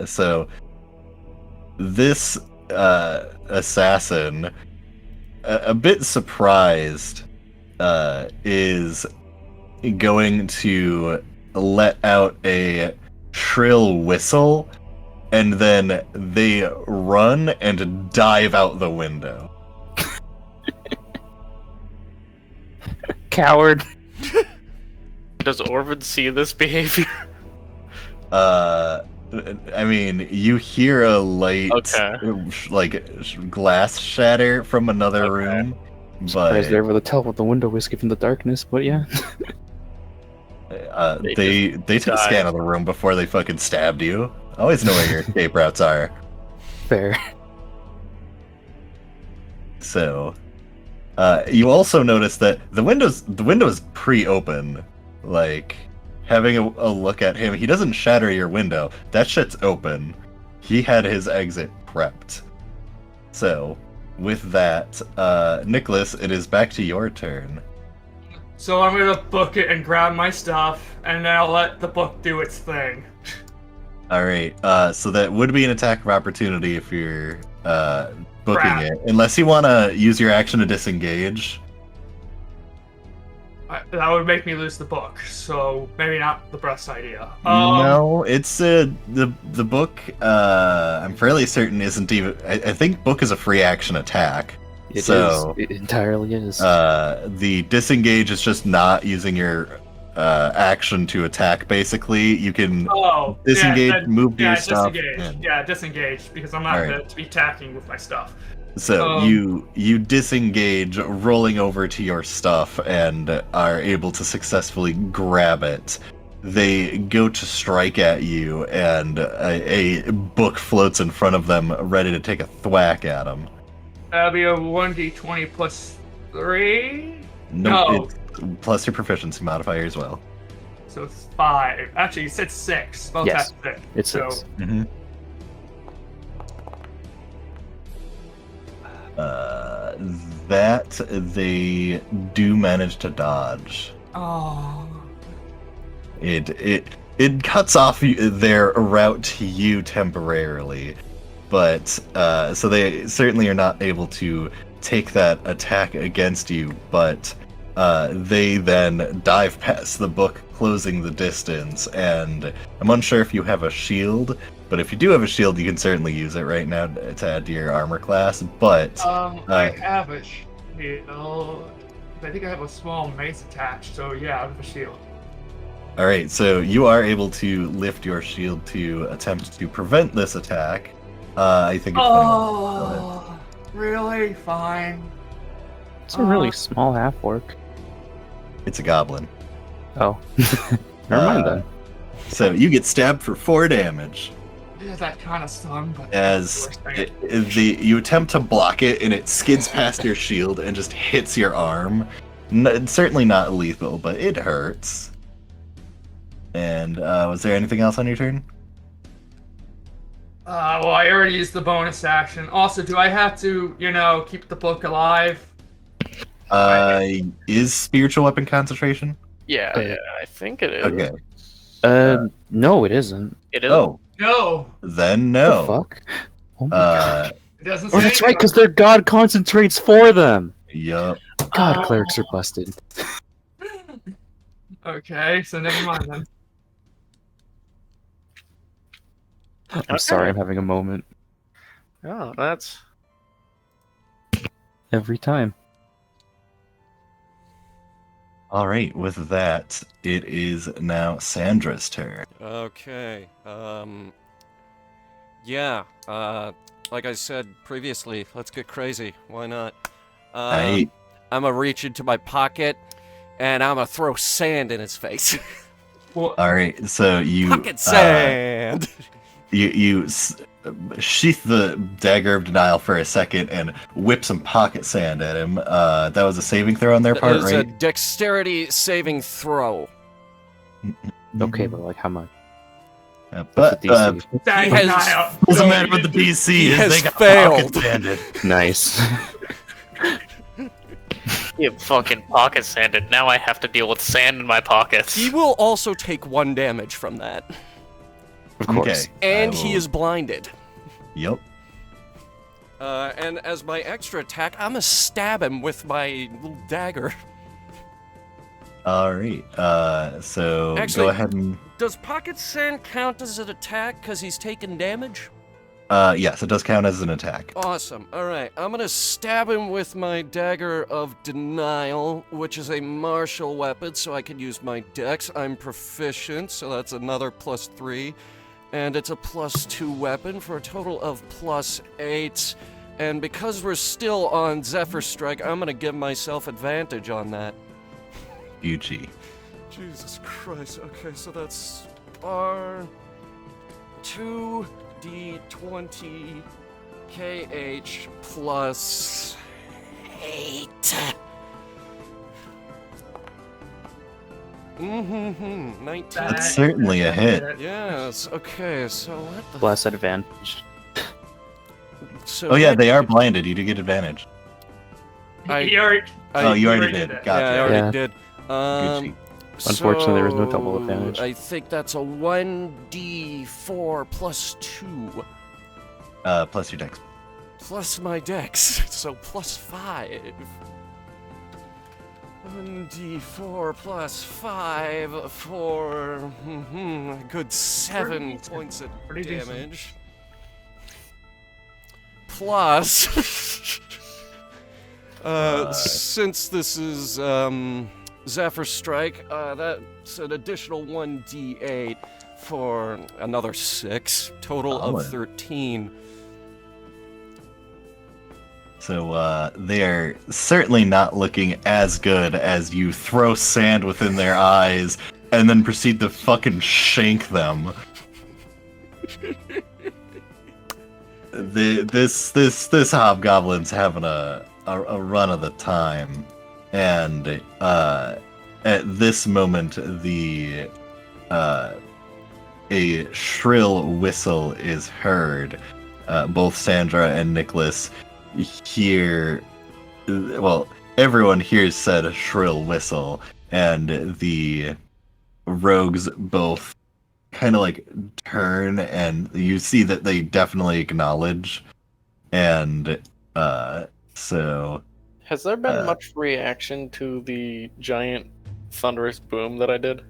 so this assassin, a bit surprised, is going to let out a shrill whistle, and then they run and dive out the window. Coward. Does Orvid see this behavior? I mean, you hear a light, Okay. glass shatter from another Okay. room, Surprised they're but able to tell what the window is given the darkness, but yeah. they took a died. scan of the room before they fucking stabbed you. I always know where your escape routes are. Fair. So, you also notice that the window's pre-open. Like, having a look at him, he doesn't shatter your window. That shit's open. He had his exit prepped. So, with that, Nicholas, it is back to your turn. So I'm gonna book it and grab my stuff, and then I'll let the book do its thing. All right. So that would be an attack of opportunity if you're booking Crap. it, unless you want to use your action to disengage. That would make me lose the book, so maybe not the best idea. No, it's the book. I'm fairly certain isn't even. I think book is a free action attack. It So, is. It entirely is. The disengage is just not using your action to attack. Basically, you can disengage, yeah, move to your stuff. disengage. and- Yeah, disengage, because I'm not Alright. meant to be attacking with my stuff. So you disengage, rolling over to your stuff, and are able to successfully grab it. They go to strike at you, and a book floats in front of them, ready to take a thwack at them. That'll be a 1d20 plus 3? Nope, No. it's plus your proficiency modifier as well. So it's 5. Actually, you said 6. Spell Yes, attack 6. it's so, 6. Mm-hmm. that they do manage to dodge. Oh. It cuts off their route to you temporarily, but so they certainly are not able to take that attack against you, but they then dive past the book, closing the distance, and I'm unsure if you have a shield, but if you do have a shield, you can certainly use it right now to add to your armor class, but... I have a shield. I think I have a small mace attached, so yeah, I have a shield. Alright, so you are able to lift your shield to attempt to prevent this attack. I think it's Oh, really? Fine. It's a really small half orc. It's a goblin. Oh. Never mind then. So you get stabbed for 4 damage. Yeah, that kind of stung, but As you attempt to block it, and it skids past your shield and just hits your arm. Certainly not lethal, but it hurts. And was there anything else on your turn? well, I already used the bonus action. Also, do I have to, keep the book alive? Is spiritual weapon concentration? Yeah, I think it is. Okay. No, it isn't. It is. Oh, No. then The no. fuck? Oh my god. It doesn't Oh, say that's right, anything. because their god concentrates for them. Yup. God, Oh. clerics are busted. Okay, so never mind then. I'm sorry, I'm having a moment. Oh, that's Every time. All right, with that, it is now Sandra's turn. Okay. Yeah. Like I said previously, let's get crazy. Why not? Right. I'm gonna reach into my pocket, and I'm gonna throw sand in his face. Well, All right, so you Pocket sand. you sheath the dagger of denial for a second and whip some pocket sand at him. That was a saving throw on their That part, is a right? dexterity saving throw. Okay, but like how much? But What's the DC? that He has- denial. doesn't matter what the DC He is. has They got failed. pocket sanded. Nice. you fucking pocket sanded. Now I have to deal with sand in my pockets. He will also take 1 damage from that. Of course. Okay. And I he will- is blinded. Yep. And as my extra attack, I'm gonna stab him with my little dagger. All right. So Actually- go ahead and Does pocket sand count as an attack because he's taking damage? yes, it does count as an attack. Awesome. Alright, I'm gonna stab him with my dagger of denial, which is a martial weapon, so I can use my dex. I'm proficient, so that's another +3. And it's a +2 weapon for a total of +8. And because we're still on Zephyr Strike, I'm gonna give myself advantage on that. UG. Jesus Christ. Okay, so that's R 2d20 KH plus 8. 19. That's certainly a hit. Yes. Okay. So what the? Bless advantage. So Oh yeah, they are blinded. You do get advantage. He already, Oh, you already already did. did it. Gotcha. Yeah, I already Yeah. did. Gucci. Unfortunately, there was no double So, advantage. I think that's a 1d4 plus 2 Plus your dex. plus my dex, so plus 5. 1d4 plus 5 for a good 7 decent. points of Pretty decent. damage. Plus, since this is Zephyr Strike, that's an additional 1d8 for another 6, total Solid. of 13. So they are certainly not looking as good as you throw sand within their eyes and then proceed to fucking shank them. This hobgoblin's having a run of the time, and at this moment a shrill whistle is heard. Both Sandra and Nicholas hear well, everyone hears said shrill whistle, and the rogues both kind of like turn, and you see that they definitely acknowledge, and so Has there been Uh, much reaction to the giant thunderous boom that I did?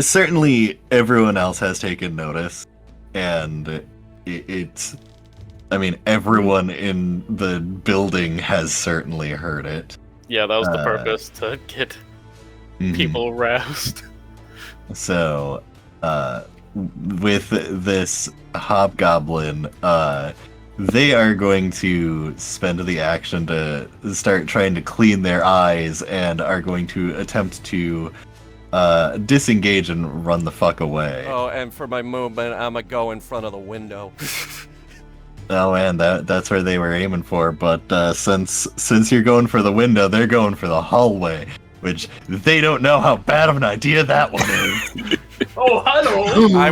certainly everyone else has taken notice, and it's. I mean, everyone in the building has certainly heard it. Yeah, that was the Uh, purpose, to get Mhm. people roused. So, with this hobgoblin, they are going to spend the action to start trying to clean their eyes, and are going to attempt to disengage and run the fuck away. Oh, and for my movement, I'ma go in front of the window. Oh man, that's where they were aiming for. But since you're going for the window, they're going for the hallway, which they don't know how bad of an idea that one is. Oh, hello! I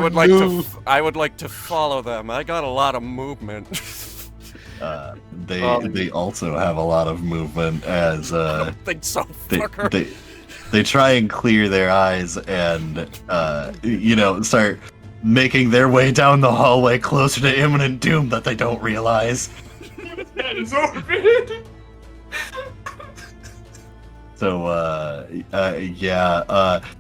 would like to follow them. I got a lot of movement. They also have a lot of movement as I don't think so, they, fucker. they try and clear their eyes and start making their way down the hallway closer to imminent doom that they don't realize. That is Orvid! So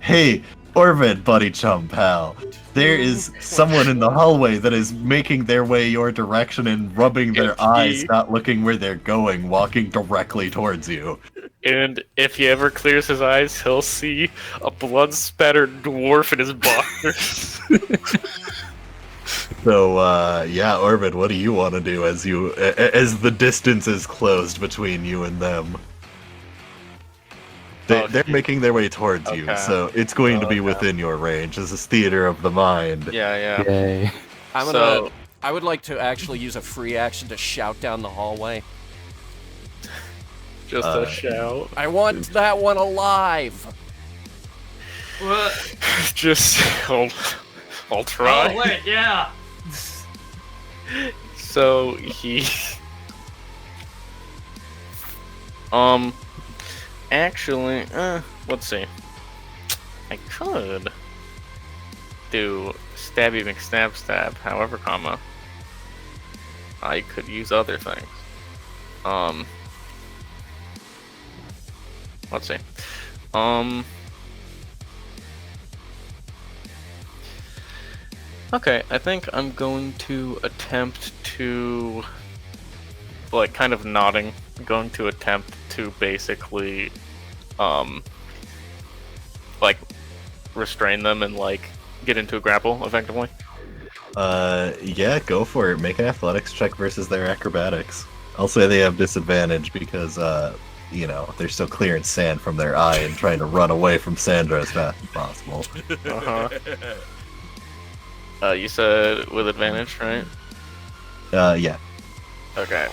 hey, Orvid, buddy chum pal, there is someone in the hallway that is making their way your direction and rubbing their eyes, not looking where they're going, walking directly towards you. And if he ever clears his eyes, he'll see a blood-spattered dwarf in his boxers. So, Orvid, what do you want to do as the distance is closed between you and them? They're making their way towards you, Okay. so it's going to be within your range. This is theater of the mind. Yeah. Yay. I would like to actually use a free action to shout down the hallway. Just a shout. I want that one alive. What? Just, I'll try. Oh, wait, yeah. So he, actually, let's see. I could do stabby McStab stab, however, I could use other things. Let's see. Okay, I think I'm going to attempt to, like, kind of nodding, going to attempt to basically, like, restrain them and, like, get into a grapple, effectively. Yeah, go for it. Make an athletics check versus their acrobatics. I'll say they have disadvantage because, they're still clearing sand from their eye and trying to run away from Sandra as fast as possible. You said with advantage, right? Yeah. Okay.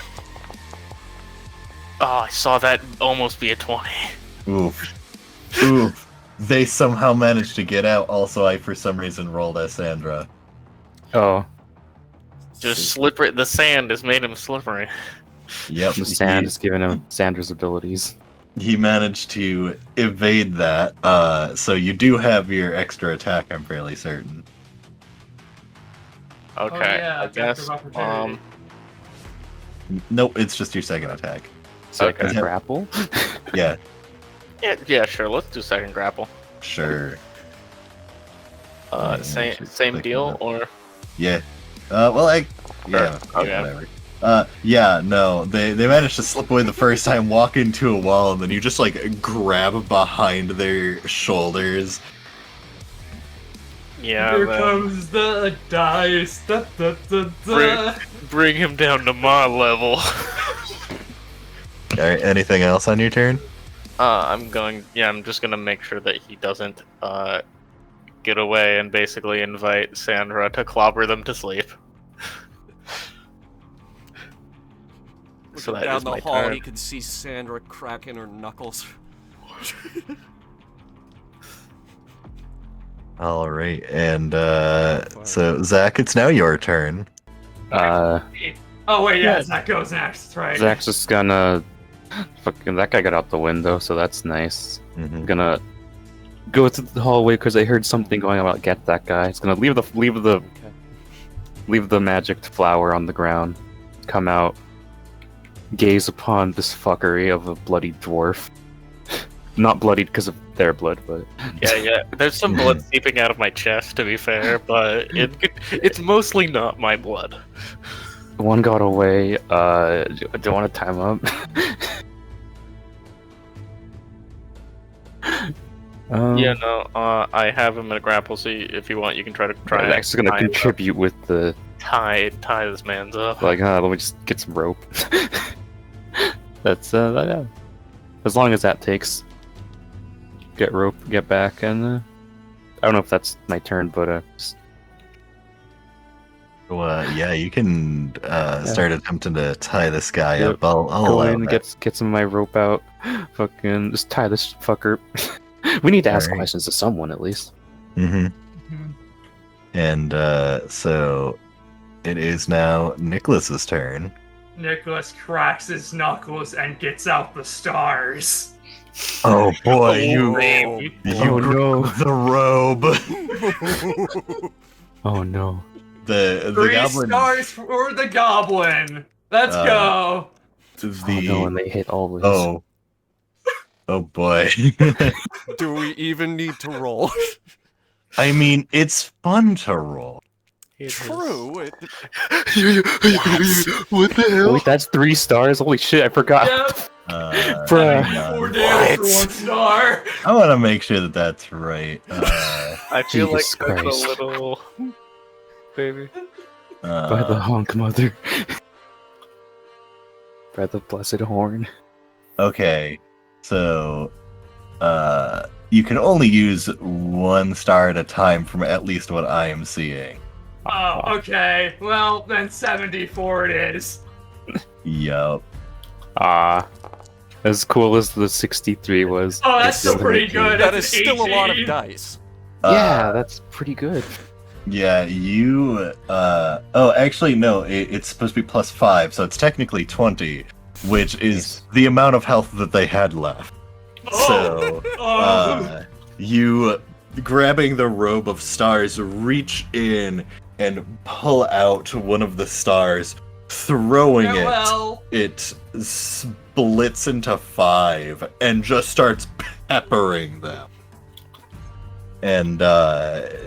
Oh, I saw that almost be a 20. Oof. Oof. They somehow managed to get out. Also, I, for some reason, rolled as Sandra. Oh, Just slippery. The sand has made him slippery. Yep. the sand is giving him Sandra's abilities. He managed to evade that. So you do have your extra attack, I'm fairly certain. Okay, yeah, I attack guess. of opportunity. Nope, it's just your second attack. Second Okay. grapple. Yeah, Yeah, sure. Let's do second grapple. sure. Yeah, Same just same clicking deal, up. or Yeah. Yeah. Okay. Whatever. No. They managed to slip away the first time, walk into a wall, and then you just like grab behind their shoulders. yeah, Here then comes the dice. Da, da, da, da. bring him down to my level. Alright, anything else on your turn? I'm just gonna make sure that he doesn't get away and basically invite Sandra to clobber them to sleep. So that Down is the my hall, turn. you could see Sandra cracking her knuckles. Alright, and so Zach, it's now your turn. Uh, Oh wait, yeah, Zach goes next. That's right. Zach's just gonna fucking that guy got out the window, so that's nice. Mhm. Gonna go to the hallway because I heard something going on about get that guy. It's gonna leave the magic flower on the ground, come out, gaze upon this fuckery of a bloody dwarf. Not bloodied because of their blood, but Yeah. There's some blood seeping out of my chest, to be fair, but it's mostly not my blood. one got away. Do you want to time up? Yeah, no. I have him in a grapple. So if you want, you can try to I'm actually gonna tie him up. contribute with the tie this man's up. like. Let me just get some rope. That's yeah. As long as that takes. Get rope, get back, and I don't know if that's my turn, but Yeah, you can start attempting to tie this guy Yep. up. I'll go allow in, that. get some of my rope out. Fucking just tie this fucker. We need to ask Alright. questions to someone at least. Mm-hmm. Mhm. And so it is now Nicholas's turn. Nicholas cracks his knuckles and gets out the stars. Oh boy, you Oh, no. the robe. Oh no. The 3 goblin. stars for the goblin. Let's go. Oh no, and they hit always. Oh boy. Do we even need to roll? I mean, it's fun to roll. True. What the hell? Wait, that's 3 stars? Holy shit, I forgot. Yep. Bruh. hang on. 4 damage for 1 star. I want to make sure that that's right. I feel Jesus like that's Christ. a little baby. By the honk mother. By the blessed horn. Okay, so you can only use 1 star at a time from at least what I am seeing. Oh, okay. Well, then 74 it is. Yup. As cool as the 63 was. Oh, that's it still doesn't pretty make good. me- That That's is an still a lot of 18. dice. Yeah, that's pretty good. Yeah, you. Actually, no. It's supposed to be +5, so it's technically 20, which is the amount of health that they had left. So, you grabbing the robe of stars, reach in and pull out one of the stars, throwing it. Farewell. It splits into 5 and just starts peppering them. And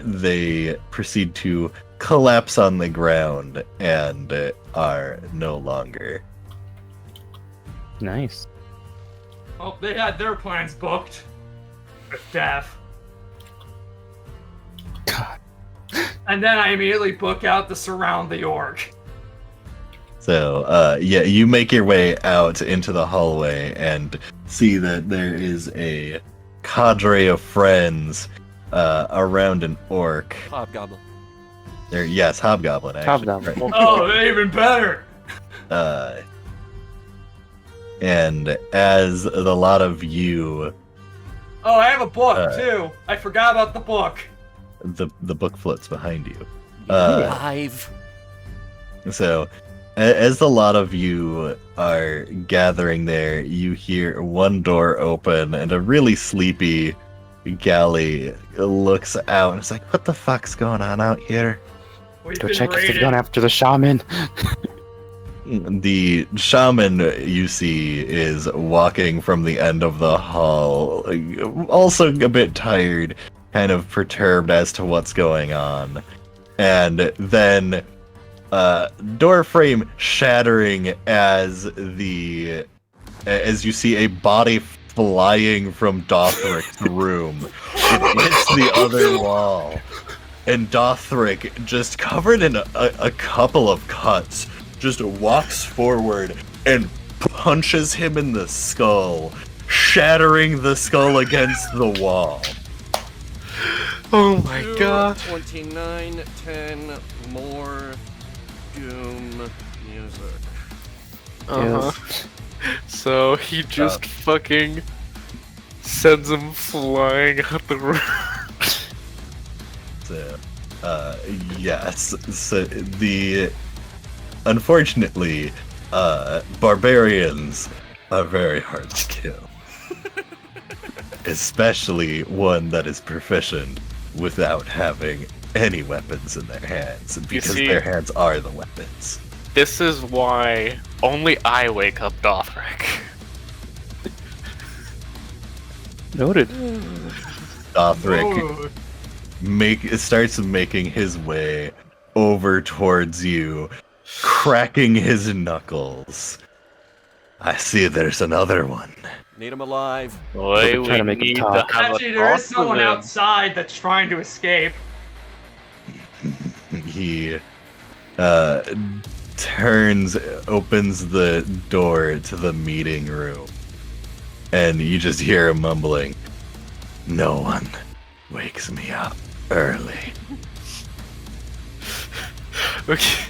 they proceed to collapse on the ground and are no longer. Nice. Oh, they had their plans booked. With death. God. And then I immediately book out to surround the orc. So, yeah, you make your way out into the hallway and see that there is a cadre of friends around an orc. Hobgoblin. Yes, hobgoblin. Actually. Hobgoblin. Oh, even better. And as the lot of you, Oh, I have a book too. I forgot about the book. the book floats behind you. Live. So, as a lot of you are gathering there, you hear one door open and a really sleepy galley looks out and is like, "What the fuck's going on out here?" We've Go been check if they've raided. gone after the shaman. The shaman you see is walking from the end of the hall, also a bit tired, kind of perturbed as to what's going on. And then door frame shattering as you see a body flying from Dothric's room. It hits the other wall. And Dothric, just covered in a couple of cuts, just walks forward and punches him in the skull, shattering the skull against the wall. Oh my god. 29, 10 more doom music. Uh-huh. So he just fucking sends him flying out the room. So, yes. So unfortunately, barbarians are very hard to kill. Especially one that is proficient without having any weapons in their hands, because see- their hands are the weapons. This is why only I wake up Dothric. Noted. Dothric Oh, starts making his way over towards you, cracking his knuckles. I see there's another one. Need him alive. Boy, We're trying to make him need talk. have a actually, there is talk with someone him. outside that's trying to escape. He opens the door to the meeting room, and you just hear him mumbling, "No one wakes me up early." Okay,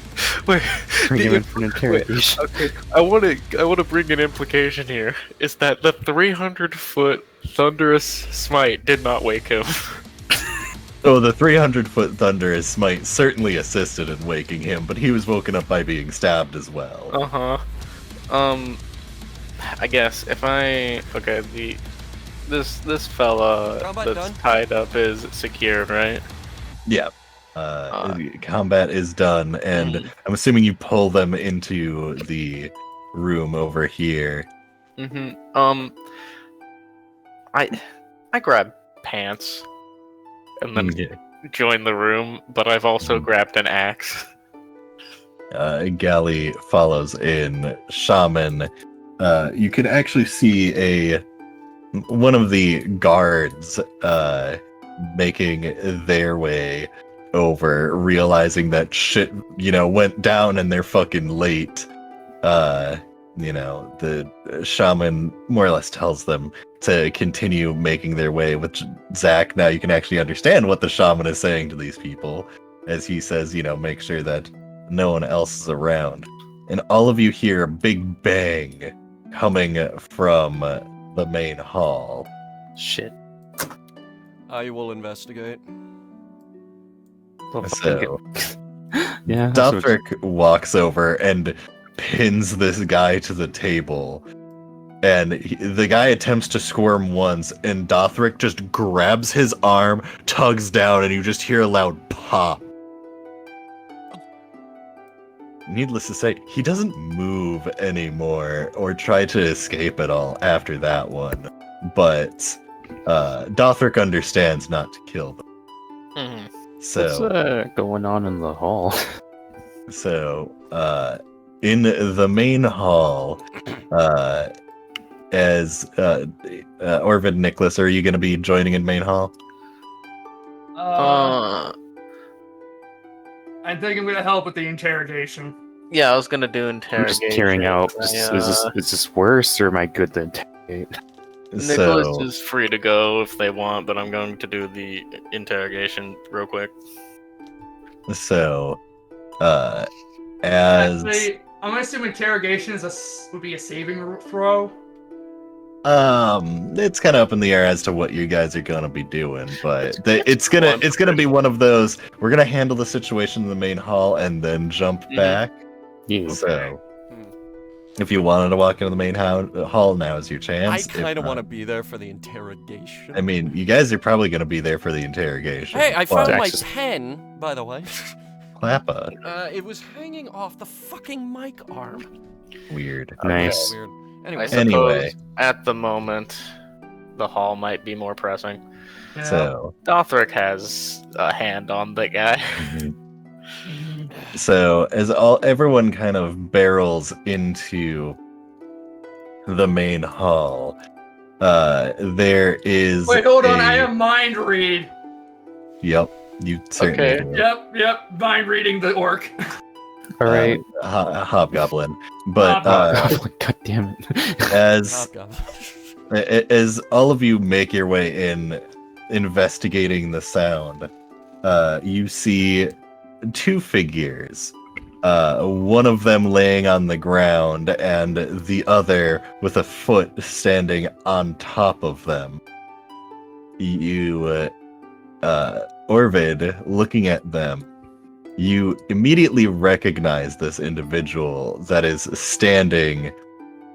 wait. Bring the him in imp- for an interrogation. Okay, I want to bring an implication here. Is that the 300-foot thunderous smite did not wake him? So the 300-foot thunderous smite certainly assisted in waking him, but he was woken up by being stabbed as well. I guess if this fella Combat that's done? tied up is secured, right? Yeah. Combat is done, and I'm assuming you pull them into the room over here. I grab pants and then Yeah. join the room, but I've also grabbed an axe. Galley follows in. Shaman, you can actually see one of the guards making their way over, realizing that shit, went down and they're fucking late. The shaman more or less tells them to continue making their way, which, Zach, now you can actually understand what the shaman is saying to these people, as he says, make sure that no one else is around. And all of you hear a big bang coming from the main hall. Shit. I will investigate. So, Yeah. that's what- Dothric walks over and pins this guy to the table. And the guy attempts to squirm once, and Dothric just grabs his arm, tugs down, and you just hear a loud pop. Needless to say, he doesn't move anymore or try to escape at all after that one. But Dothric understands not to kill them. Mhm. So, What's going on in the hall? In the main hall, as Orvid, Nicholas, are you going to be joining in main hall? I think I'm gonna help with the interrogation. Yeah, I was gonna do I'm interrogation. just carrying out. Yeah. Is this worse, or am I good to interrogate? Nicholas So, is free to go if they want, but I'm going to do the interrogation real quick. as Actually, I'm gonna assume interrogation would be a saving throw. it's kind of up in the air as to what you guys are gonna be doing, but it's gonna be one of those. We're gonna handle the situation in the main hall and then jump back. Yeah. So, if you wanted to walk into the main hall, now is your I chance. If kind of not- want to be there for the interrogation. I mean, you guys are probably gonna be there for the interrogation. Hey, I found but- my Jackson. pen, by the way. Clappa. It was hanging off the fucking mic arm. Weird. Nice. Weird. I Anyway, suppose Anyway. at the moment, the hall might be more pressing. Yeah. So, Dothric has a hand on the guy. so as everyone kind of barrels into the main hall, there is. Wait, hold on. a- I have mind read. Yep, you certainly Okay. do. Yep. Mind reading the orc. All right. Hobgoblin. But God damn it. as Hobgoblin. as all of you make your way in, investigating the sound, you see two figures. One of them laying on the ground, and the other with a foot standing on top of them. You, Orvid, looking at them, you immediately recognize this individual that is standing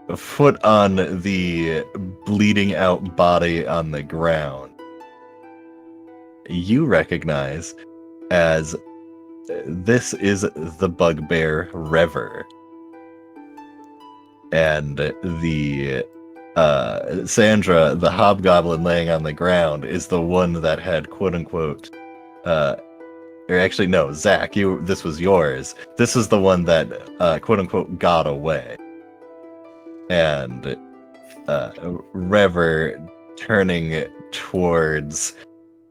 a foot on the bleeding out body on the ground. You recognize as this is the bugbear Rever. And the Sandra, the hobgoblin laying on the ground, is the one that had quote unquote or actually no, Zach, this was yours. This is the one that quote unquote got away. And Rever turning towards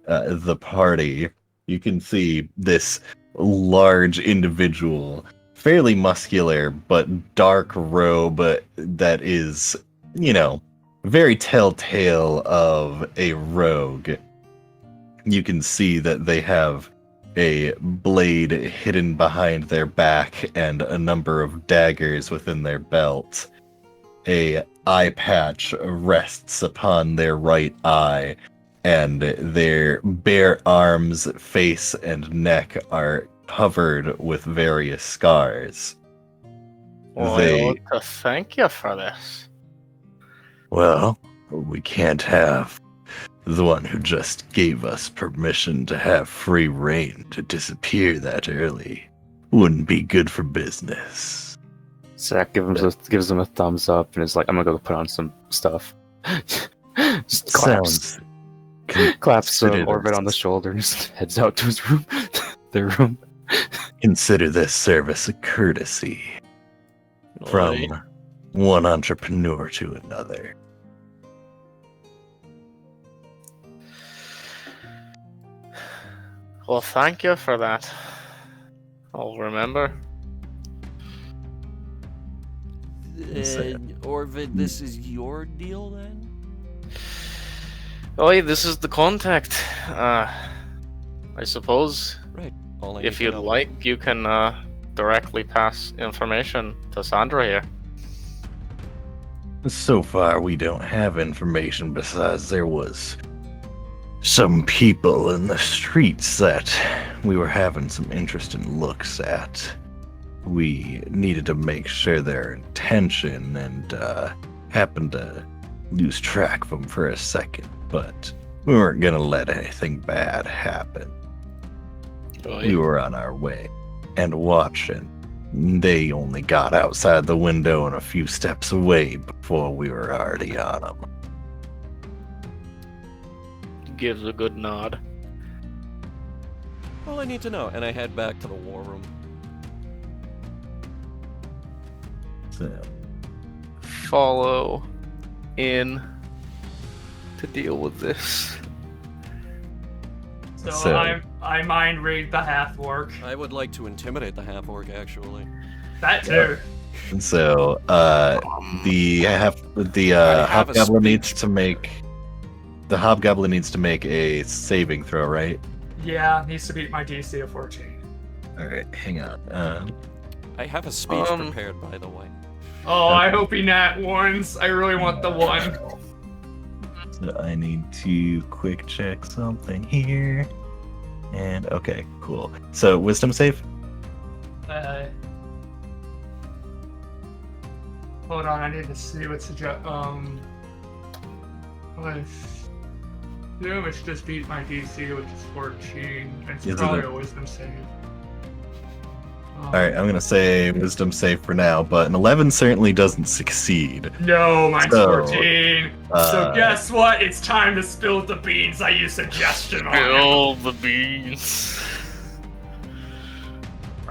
the party, you can see this large individual, fairly muscular, but dark robe that is, very telltale of a rogue. You can see that they have a blade hidden behind their back and a number of daggers within their belt. A eye patch rests upon their right eye, and their bare arms, face, and neck are covered with various scars. I want to thank you for this. Well, we can't have the one who just gave us permission to have free reign to disappear that early. Wouldn't be good for business. Zach gives him a thumbs up and is like, I'm gonna go put on some stuff. Just claps. Claps Orbit on the shoulder and just heads out to his room. Their room. Consider this service a courtesy from one entrepreneur to another. Well, thank you for that. I'll remember. Orvid, this is your deal then? Oh, yeah, this is the contact. I suppose. Right. If you'd like, you can directly pass information to Sandra here. So far, we don't have information besides there was some people in the streets that we were having some interesting looks at. We needed to make sure their intention and happened to lose track of them for a second, but we weren't gonna let anything bad happen. Oh, yeah. We were on our way and watching. They only got outside the window and a few steps away before we were already on them. Gives a good nod. All I need to know, and I head back to the war room. So, Follow in to deal with this. So I mind read the half orc. I would like to intimidate the half-orc, actually. That too. so the hobgoblin needs to make a saving throw, right? Yeah, needs to beat my DC of 14. All right, hang on. I have a speech prepared, by the way. Oh, I hope he nat ones. I really want the one. So I need to quick check something here. And okay, cool. So wisdom save? Hold on, I need to see what's which just beat my DC, which is 14. It's probably a wisdom save. Alright, I'm gonna say wisdom save for now, but an 11 certainly doesn't succeed. No, mine's 14. So guess what? It's time to spill the beans. I use suggestion on it. Spill the beans.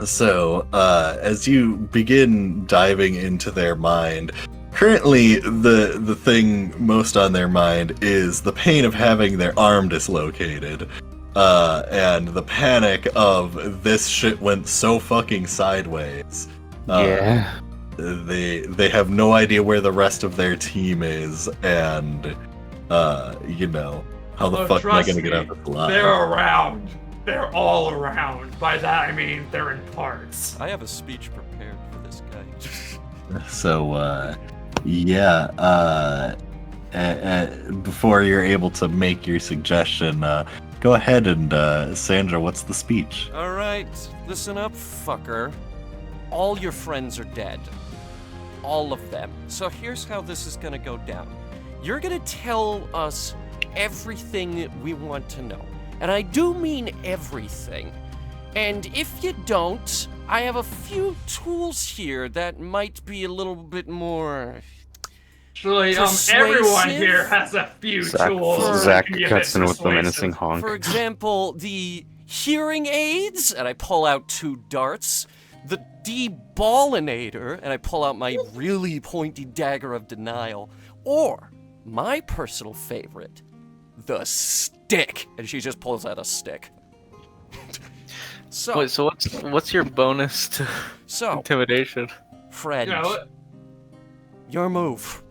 So, as you begin diving into their mind, currently the thing most on their mind is the pain of having their arm dislocated. And the panic of this shit went so fucking sideways. Yeah. They have no idea where the rest of their team is, and how the fuck am I gonna get out of this alive? They're around. They're all around. By that I mean they're in parts. I have a speech prepared for this guy. So, before you're able to make your suggestion, go ahead and Sandra, what's the speech? Alright, listen up, fucker. All your friends are dead. All of them. So here's how this is gonna go down. You're gonna tell us everything we want to know. And I do mean everything. And if you don't, I have a few tools here that might be a little bit more... Actually, everyone here has a few tools. Zach that can be a cuts bit in with the persuasive. menacing honk. For example, the hearing aids, and I pull out 2 darts. The deballinator, and I pull out my really pointy dagger of denial. Or, my personal favorite, the stick. And she just pulls out a stick. Wait, so what's your bonus to intimidation? Fred, You know what? your move.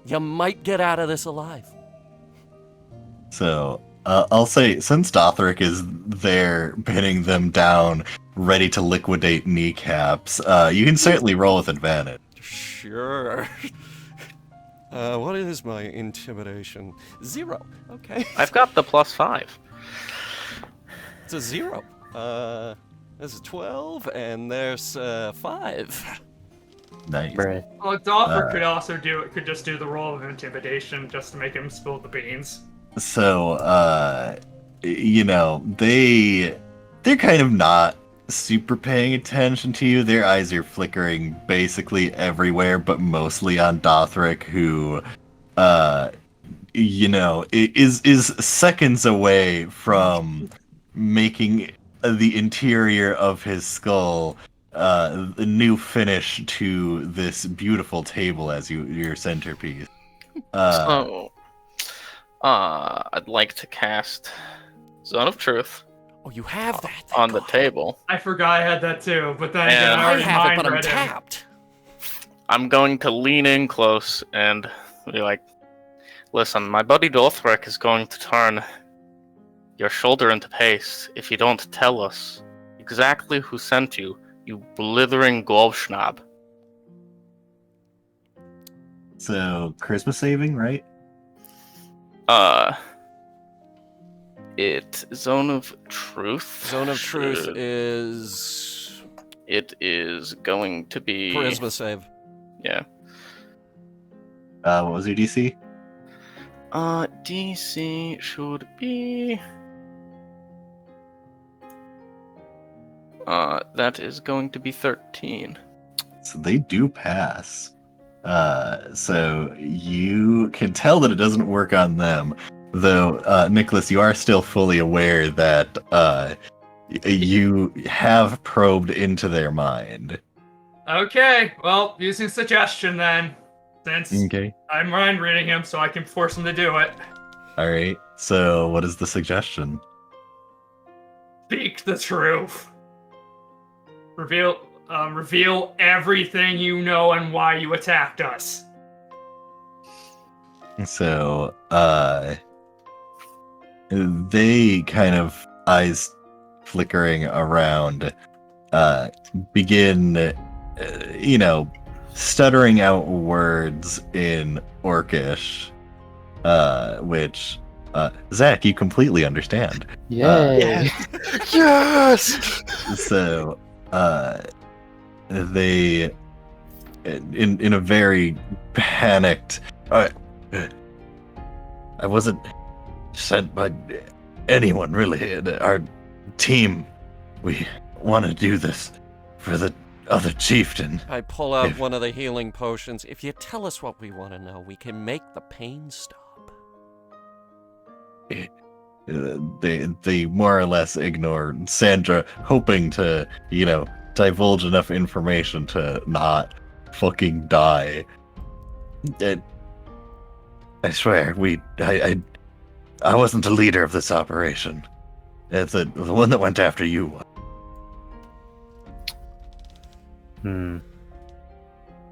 You might get out of this alive. So, I'll say, since Dothric is there pinning them down, ready to liquidate kneecaps, you can certainly roll with advantage. Sure. What is my intimidation? 0. Okay. I've got the +5. It's a 0. This is 12, and there's 5. Nice. Well, Dothric could also do it. Could just do the roll of intimidation just to make him spill the beans. So, you know, they're kind of not super paying attention to you. Their eyes are flickering basically everywhere, but mostly on Dothric, who, you know, is seconds away from making the interior of his skull a new finish to this beautiful table as your centerpiece. I'd like to cast Zone of Truth Oh, you have that. on the table. I forgot I had that too, but then And again, I I already have it, mind but I'm read it. tapped. I'm going to lean in close and be like, listen, my buddy Dothric is going to turn your shoulder into paste if you don't tell us exactly who sent you, you blithering gobschnob. So, charisma saving, right? Zone of Truth. Zone of Truth is... It is going to be... Charisma save. Yeah. What was your DC? DC should be... that is going to be 13. So they do pass. So you can tell that it doesn't work on them, though, Nicholas, you are still fully aware that you have probed into their mind. Okay, well, using suggestion then, since Okay. I'm mind reading him, so I can force him to do it. All right. So what is the suggestion? Speak the truth. Reveal everything you know and why you attacked us. So, they kind of, eyes flickering around, begin, you know, stuttering out words in Orcish, which, Zach, you completely understand. Yay! Yes! So, they, in a very panicked, I wasn't sent by anyone, really. Our team, we want to do this for the other chieftain. I pull out one of the healing potions. If you tell us what we want to know, we can make the pain stop. They more or less ignore Sandra, hoping to, you know, divulge enough information to not fucking die. I swear, I wasn't the leader of this operation. It's the one that went after you.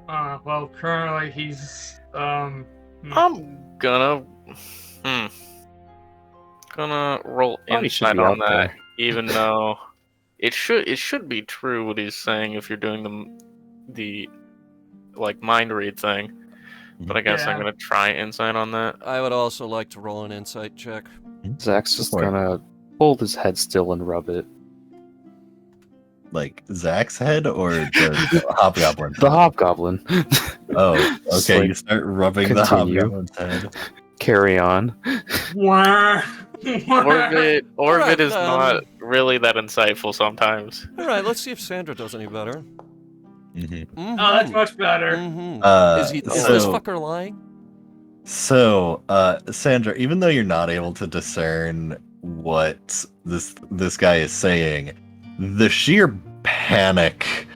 Well, currently he's, I'm gonna roll Probably should insight be on out that, there. even though it should be true what he's saying if you're doing the like mind read thing. But I guess I'm Yeah. gonna try insight on that. I would also like to roll an insight check. Zach's just Go for it. gonna hold his head still and rub it. Like Zach's head or the hobgoblin? The hobgoblin. Oh, Just, okay. like, You start rubbing the continue. hobgoblin's head. Carry on. Orvid Alright, is not really that insightful sometimes. All right, let's see if Sandra does any better. Mhm. Oh, that's much better. Is this so- fucker lying? So, Sandra, even though you're not able to discern what this guy is saying, the sheer panic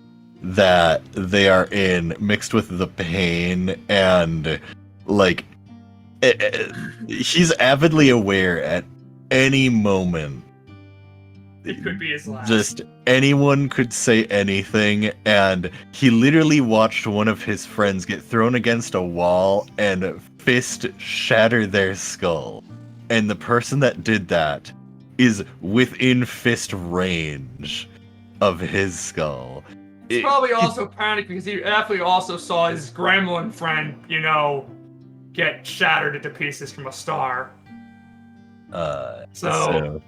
that they are in, mixed with the pain, and like he's avidly aware at any moment. It could be his last. Just anyone could say anything, and he literally watched one of his friends get thrown against a wall and fist shatter their skull. And the person that did that is within fist range of his skull. He's probably also panicked because he definitely also saw his gremlin friend, get shattered into pieces from a star. So,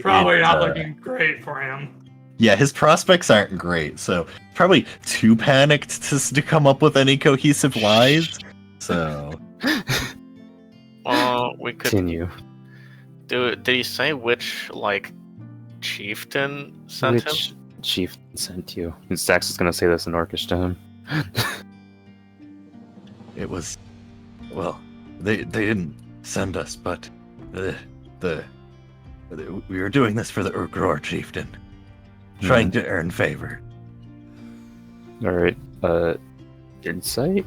Probably not looking great for him. Yeah, his prospects aren't great, so probably too panicked to come up with any cohesive lies. So, We could Continue. do it. Did he say which chieftain sent him? Which chief sent you? And Zach's is gonna say this in Orcish to him. it was, well, they didn't send us, but we were doing this for the Urgror chieftain, trying to earn favor. Alright, insight?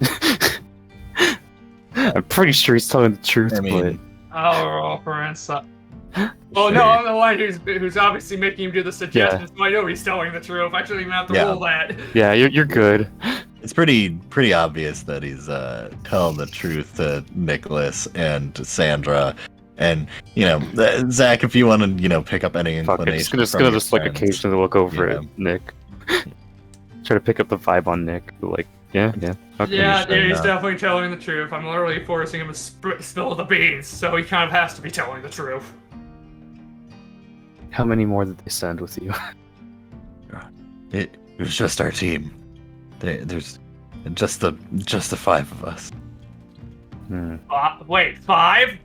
I'm pretty sure he's telling the truth, I mean, I'll roll for insight. Oh no, I'm the one who's obviously making him do the suggestions, so I know he's telling the truth. I shouldn't even have to roll that. yeah, you're good. it's pretty obvious that he's telling the truth to Nicholas and to Sandra. And Zach, if you want to pick up any Fuck it, inclination, just from gonna your just like friends, occasionally look over Yeah. at Nick. Try to pick up the vibe on Nick. Like, yeah. Okay. Yeah, sure he's enough. definitely telling the truth. I'm literally forcing him to spill the beans, so he kind of has to be telling the truth. How many more did they send with you? It was just our team. There's just the 5 of us. Wait, 5?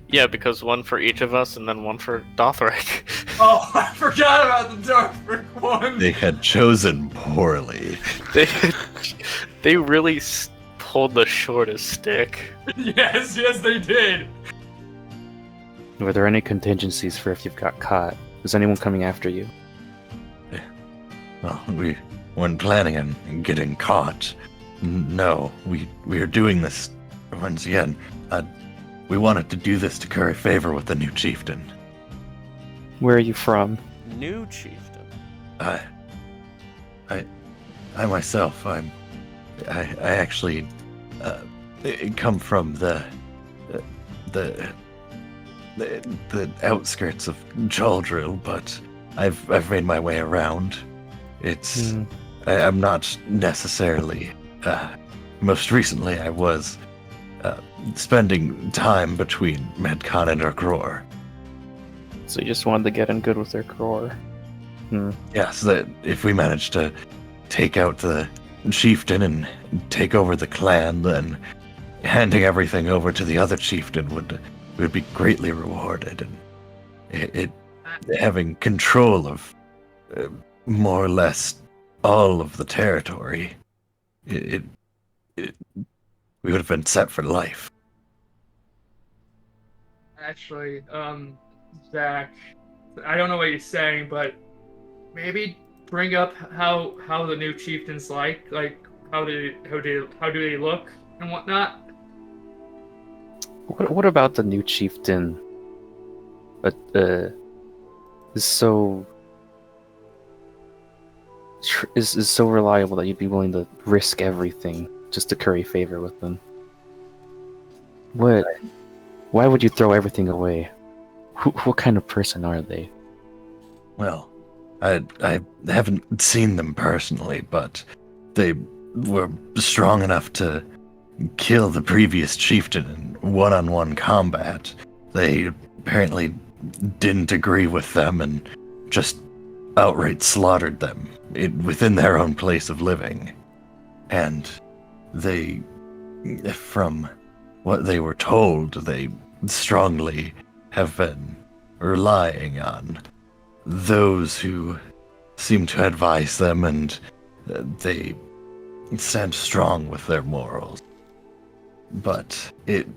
Yeah, because one for each of us and then one for Dothrak. Oh, I forgot about the Dark one. They had chosen poorly. they really pulled the shortest stick. Yes, they did. Were there any contingencies for if you've got caught? Is anyone coming after you? Well, we weren't planning on getting caught. No, we are doing this once again. We wanted to do this to curry favor with the new chieftain. Where are you from? New chieftain. I myself, I actually come from the outskirts of Jaldril, but I've made my way around. It's I'm not necessarily. Most recently, I was spending time between Medcon and Urgror. So you just wanted to get in good with their core. Yeah, so that if we manage to take out the chieftain and take over the clan, then handing everything over to the other chieftain would be greatly rewarded. And having control of more or less all of the territory, we would have been set for life. Actually, Zach, I don't know what you're saying, but maybe bring up how the new chieftain's like how do they look and whatnot. What about the new chieftain? But is so reliable that you'd be willing to risk everything just to curry favor with them? What? Why would you throw everything away? What kind of person are they? Well, I haven't seen them personally, but they were strong enough to kill the previous chieftain in one-on-one combat, they apparently didn't agree with them and just outright slaughtered them within their own place of living. And they, from what they were told, they strongly have been relying on those who seem to advise them, and they stand strong with their morals. But it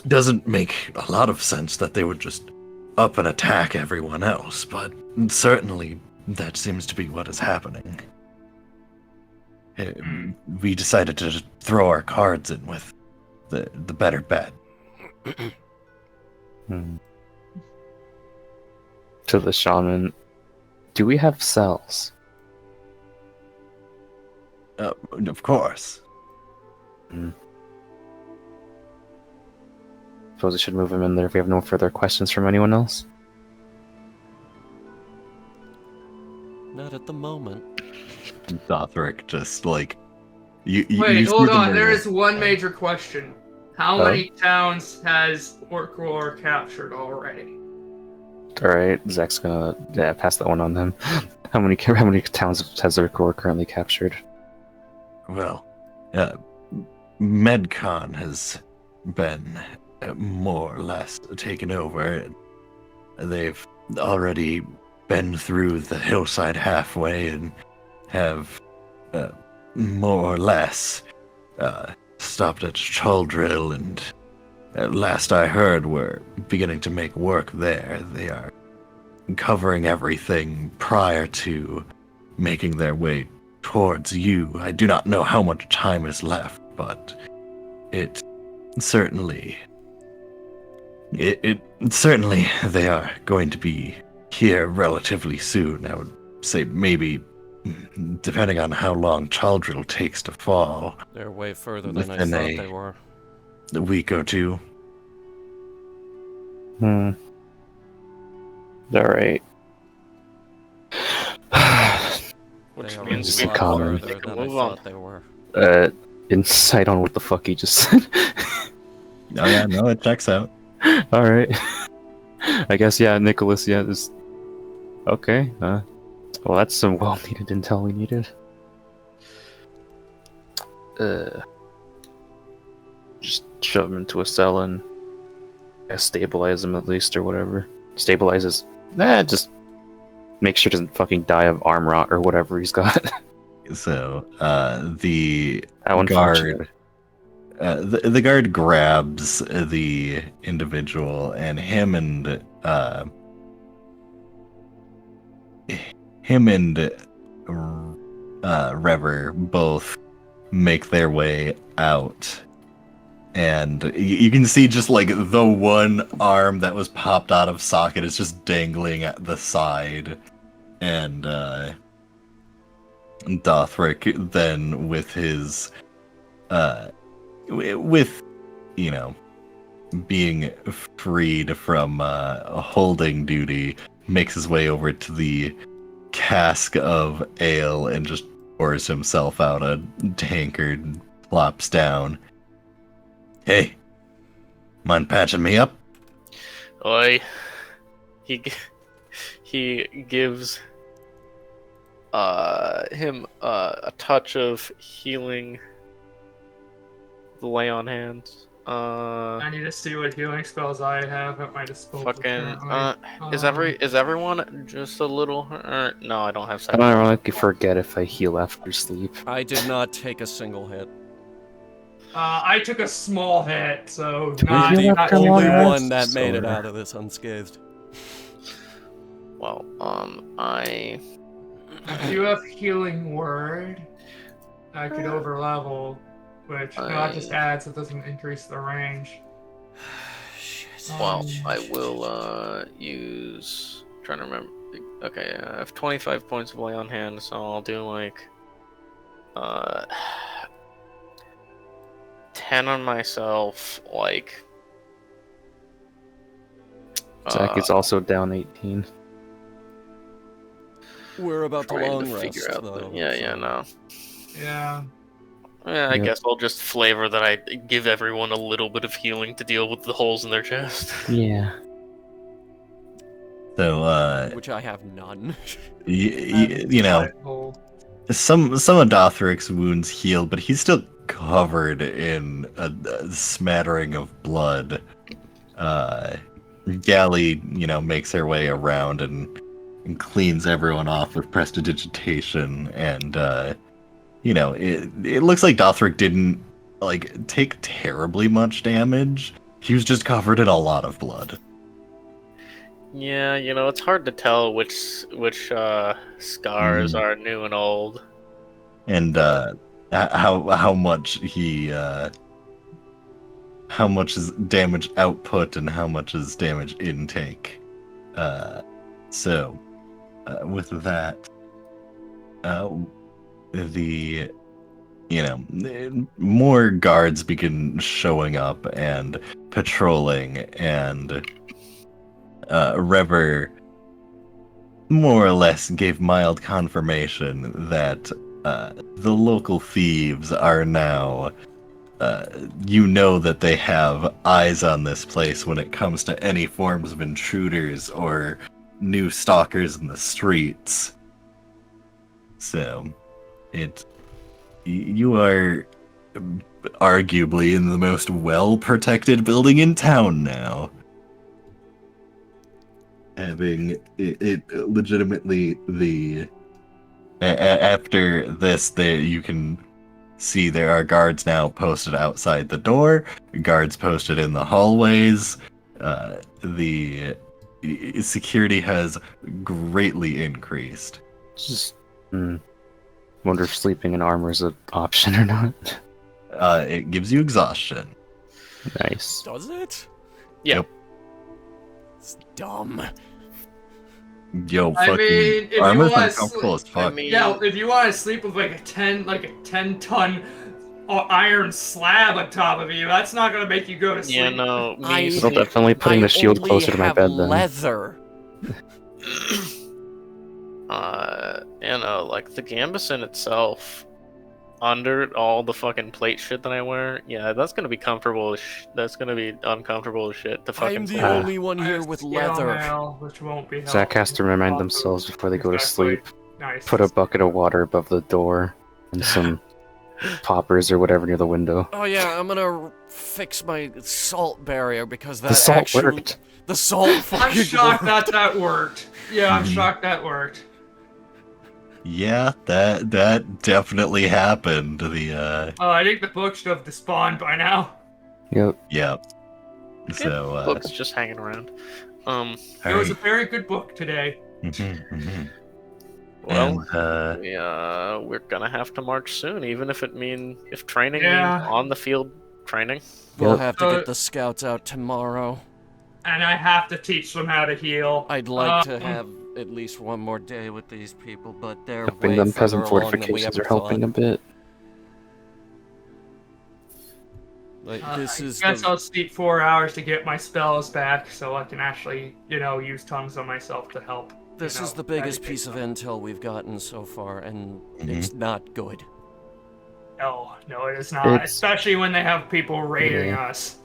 doesn't make a lot of sense that they would just up and attack everyone else, but certainly that seems to be what is happening. We decided to just throw our cards in with the better bet. To the shaman, do we have cells? Of course. Suppose we should move him in there if we have no further questions from anyone else. Not at the moment. Dothric just like Wait, you hold see on. them There all. is one major question. How many towns has Orkror captured already? Alright, Zach's gonna pass that one on them. How many towns has Zerkor currently captured? Well, Medcon has been more or less taken over. They've already been through the hillside halfway and have more or less stopped at Chaldrill, and last I heard we're beginning to make work there. They are covering everything prior to making their way towards you. I do not know how much time is left, but it certainly they are going to be here relatively soon. I would say maybe, depending on how long Chaldrill takes to fall, They're way further than I within thought they were. a week or two. Alright. Which They are means a we lot common. further than I Move on. thought they were. Insight on what the fuck he just said. Oh yeah, no, it checks out. Alright. I guess, yeah, Nicholas, yeah, this... Okay, well, that's some well-needed intel we needed. Just shove him into a cell and stabilize him at least, or whatever. Stabilizes... just make sure he doesn't fucking die of arm rot or whatever he's got. So, the How unfortunate. guard, the guard grabs the individual, and him and Rever both make their way out. And you can see just like the one arm that was popped out of socket is just dangling at the side. And Dothric then with his being freed from holding duty, makes his way over to the cask of ale and just pours himself out a tankard and plops down. Hey, mind patching me up? Oi. He gives him a touch of healing lay on hands. I need to see what healing spells I have at my disposal. currently. Is everyone just a little hurt? No, I don't have I second. don't ironically forget if I heal after sleep. I did not take a single hit. I took a small hit, so Did we not, heal not after too Only bad. one that made it Sorry. out of this unscathed. Well, If you have healing word, I could overlevel, which that just adds, it doesn't increase the range. Shit. I will use. Trying to remember. Okay, I have 25 points of lay on hand, so I'll do like 10 on myself, like. Zach is also down 18. We're about to Trying long to rest, figure out though. yeah, no. Yeah. I Yep. guess I'll just flavor that I give everyone a little bit of healing to deal with the holes in their chest. Yeah. So, Which I have none. you know, some of Dothric's wounds healed, but he's still covered in a smattering of blood. Gally, makes her way around and cleans everyone off with prestidigitation, and it looks like Dothric didn't take terribly much damage. He was just covered in a lot of blood. Yeah, it's hard to tell which scars are new and old. And how much how much is damage output and how much is damage intake. So with that, the more guards begin showing up and patrolling, and Rever more or less gave mild confirmation that the local thieves are now, that they have eyes on this place when it comes to any forms of intruders or new stalkers in the streets. So, you are arguably in the most well-protected building in town now. Having it legitimately after this, you can see there are guards now posted outside the door, guards posted in the hallways. The security has greatly increased. Just wonder if sleeping in armor is an option or not. It gives you exhaustion. Nice. Does it? Yeah. Yep. It's dumb. Yo, I fucking mean, if you armor's wanna uncomfortable as fuck. Yeah, if you want to sleep with like a 10-ton iron slab on top of you, that's not gonna make you go to sleep. Yeah, no, me So definitely putting the shield only closer to my have bed then. leather. like the gambeson itself, under all the fucking plate shit that I wear, yeah, that's gonna be comfortable. That's gonna be uncomfortable as shit to fucking. I'm the sleep. only one here with leather. Which won't be Zach has to helpful. remind themselves before they go to Exactly. sleep. Nice. Put a bucket of water above the door and some poppers or whatever near the window. Oh yeah, I'm gonna fix my salt barrier because that The salt actually worked. the salt fucking I'm shocked worked. that worked. Yeah, I'm shocked that worked. Yeah, that definitely happened. I think the book should have despawned by now. Yep. Yeah. So Books just hanging around. It was a very good book today. Well, and, we're gonna have to march soon, even if training Yeah. means on the field training. We'll Yep. have to get the scouts out tomorrow. And I have to teach them how to heal. I'd like to have at least one more day with these people, but they're Helping way them further peasant along than we fortifications ever are helping thought. a bit. Like, this I is guess the... I'll sleep 4 hours to get my spells back, so I can actually, use tongues on myself to help. This is the biggest piece of intel we've gotten so far, and it's not good. No, it is not. It's- Especially when they have people raiding Yeah. us.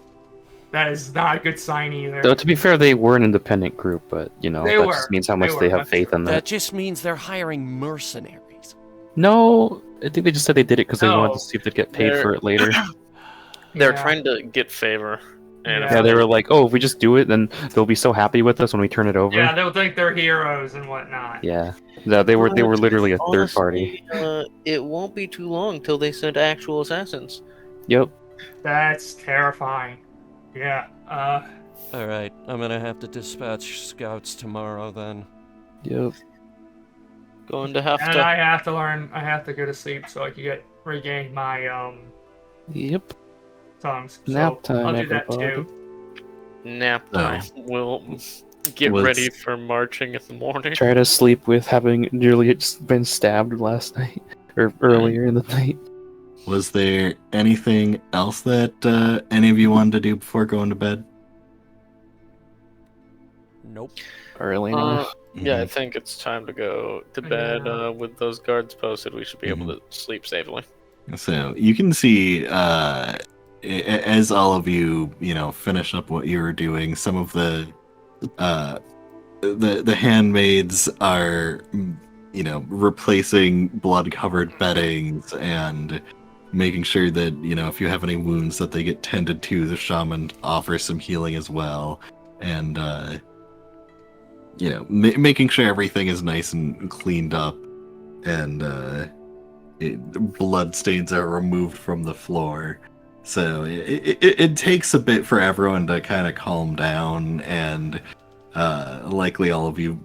That is not a good sign either. Though to be fair, they were an independent group, but They that were. just means how much They they were, have faith in That that. just means they're hiring mercenaries. No, I think they just said they did it because they wanted No. to see if they'd get paid They're- for it later. They're Yeah. trying to get favor, and Yeah. Yeah, they were like, "Oh, if we just do it, then they'll be so happy with us when we turn it over." Yeah, they'll think they're heroes and whatnot. Yeah. No, they were literally a third party. It won't be too long till they send actual assassins. Yep. That's terrifying. Yeah. Alright, I'm gonna have to dispatch scouts tomorrow then. Yep. Going to have And to. I have to go to sleep so I can regain my Yep. tongues. Nap So time, I'll do that everybody. too. Nap time. We'll get Was- ready for marching in the morning. Try to sleep with having nearly been stabbed last night or earlier in the night. Was there anything else that any of you wanted to do before going to bed? Nope. Early Uh, enough. yeah, I think it's time to go to bed. Yeah. With those guards posted, we should be able Mhm. to sleep safely. So you can see, as all of you, finish up what you were doing, some of uh, the handmaids are, replacing blood-covered beddings and making sure that, if you have any wounds that they get tended to. The shaman offers some healing as well, and making sure everything is nice and cleaned up, and blood stains are removed from the floor. So it takes a bit for everyone to kind of calm down, and likely all of you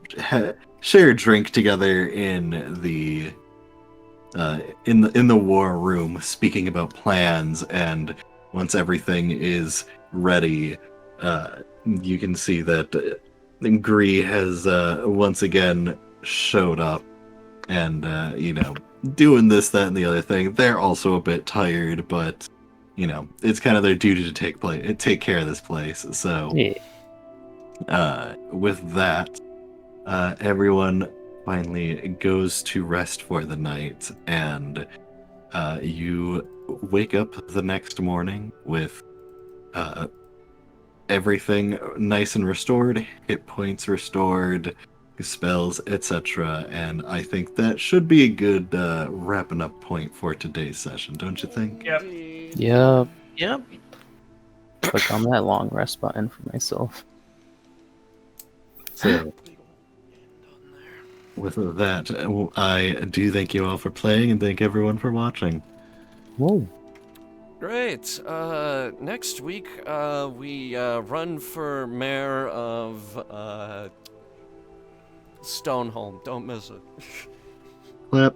share a drink together in the war room, speaking about plans. And once everything is ready, you can see that Gree has once again showed up, and doing this, that, and the other thing. They're also a bit tired, but it's kind of their duty to take care of this place. So with that, everyone finally goes to rest for the night, and you wake up the next morning with everything nice and restored, hit points restored, spells, etc. And I think that should be a good wrapping up point for today's session, don't you think? Yep. Yep. Yep. Click on that long rest button for myself. So, with that, I do thank you all for playing, and thank everyone for watching. Whoa. Great. Next week, we run for mayor of Stoneholm. Don't miss it. Clap.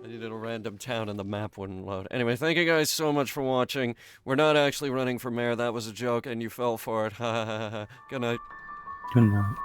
I needed a random town and the map wouldn't load. Anyway, thank you guys so much for watching. We're not actually running for mayor. That was a joke, and you fell for it. Ha ha ha ha. Good night. Good night.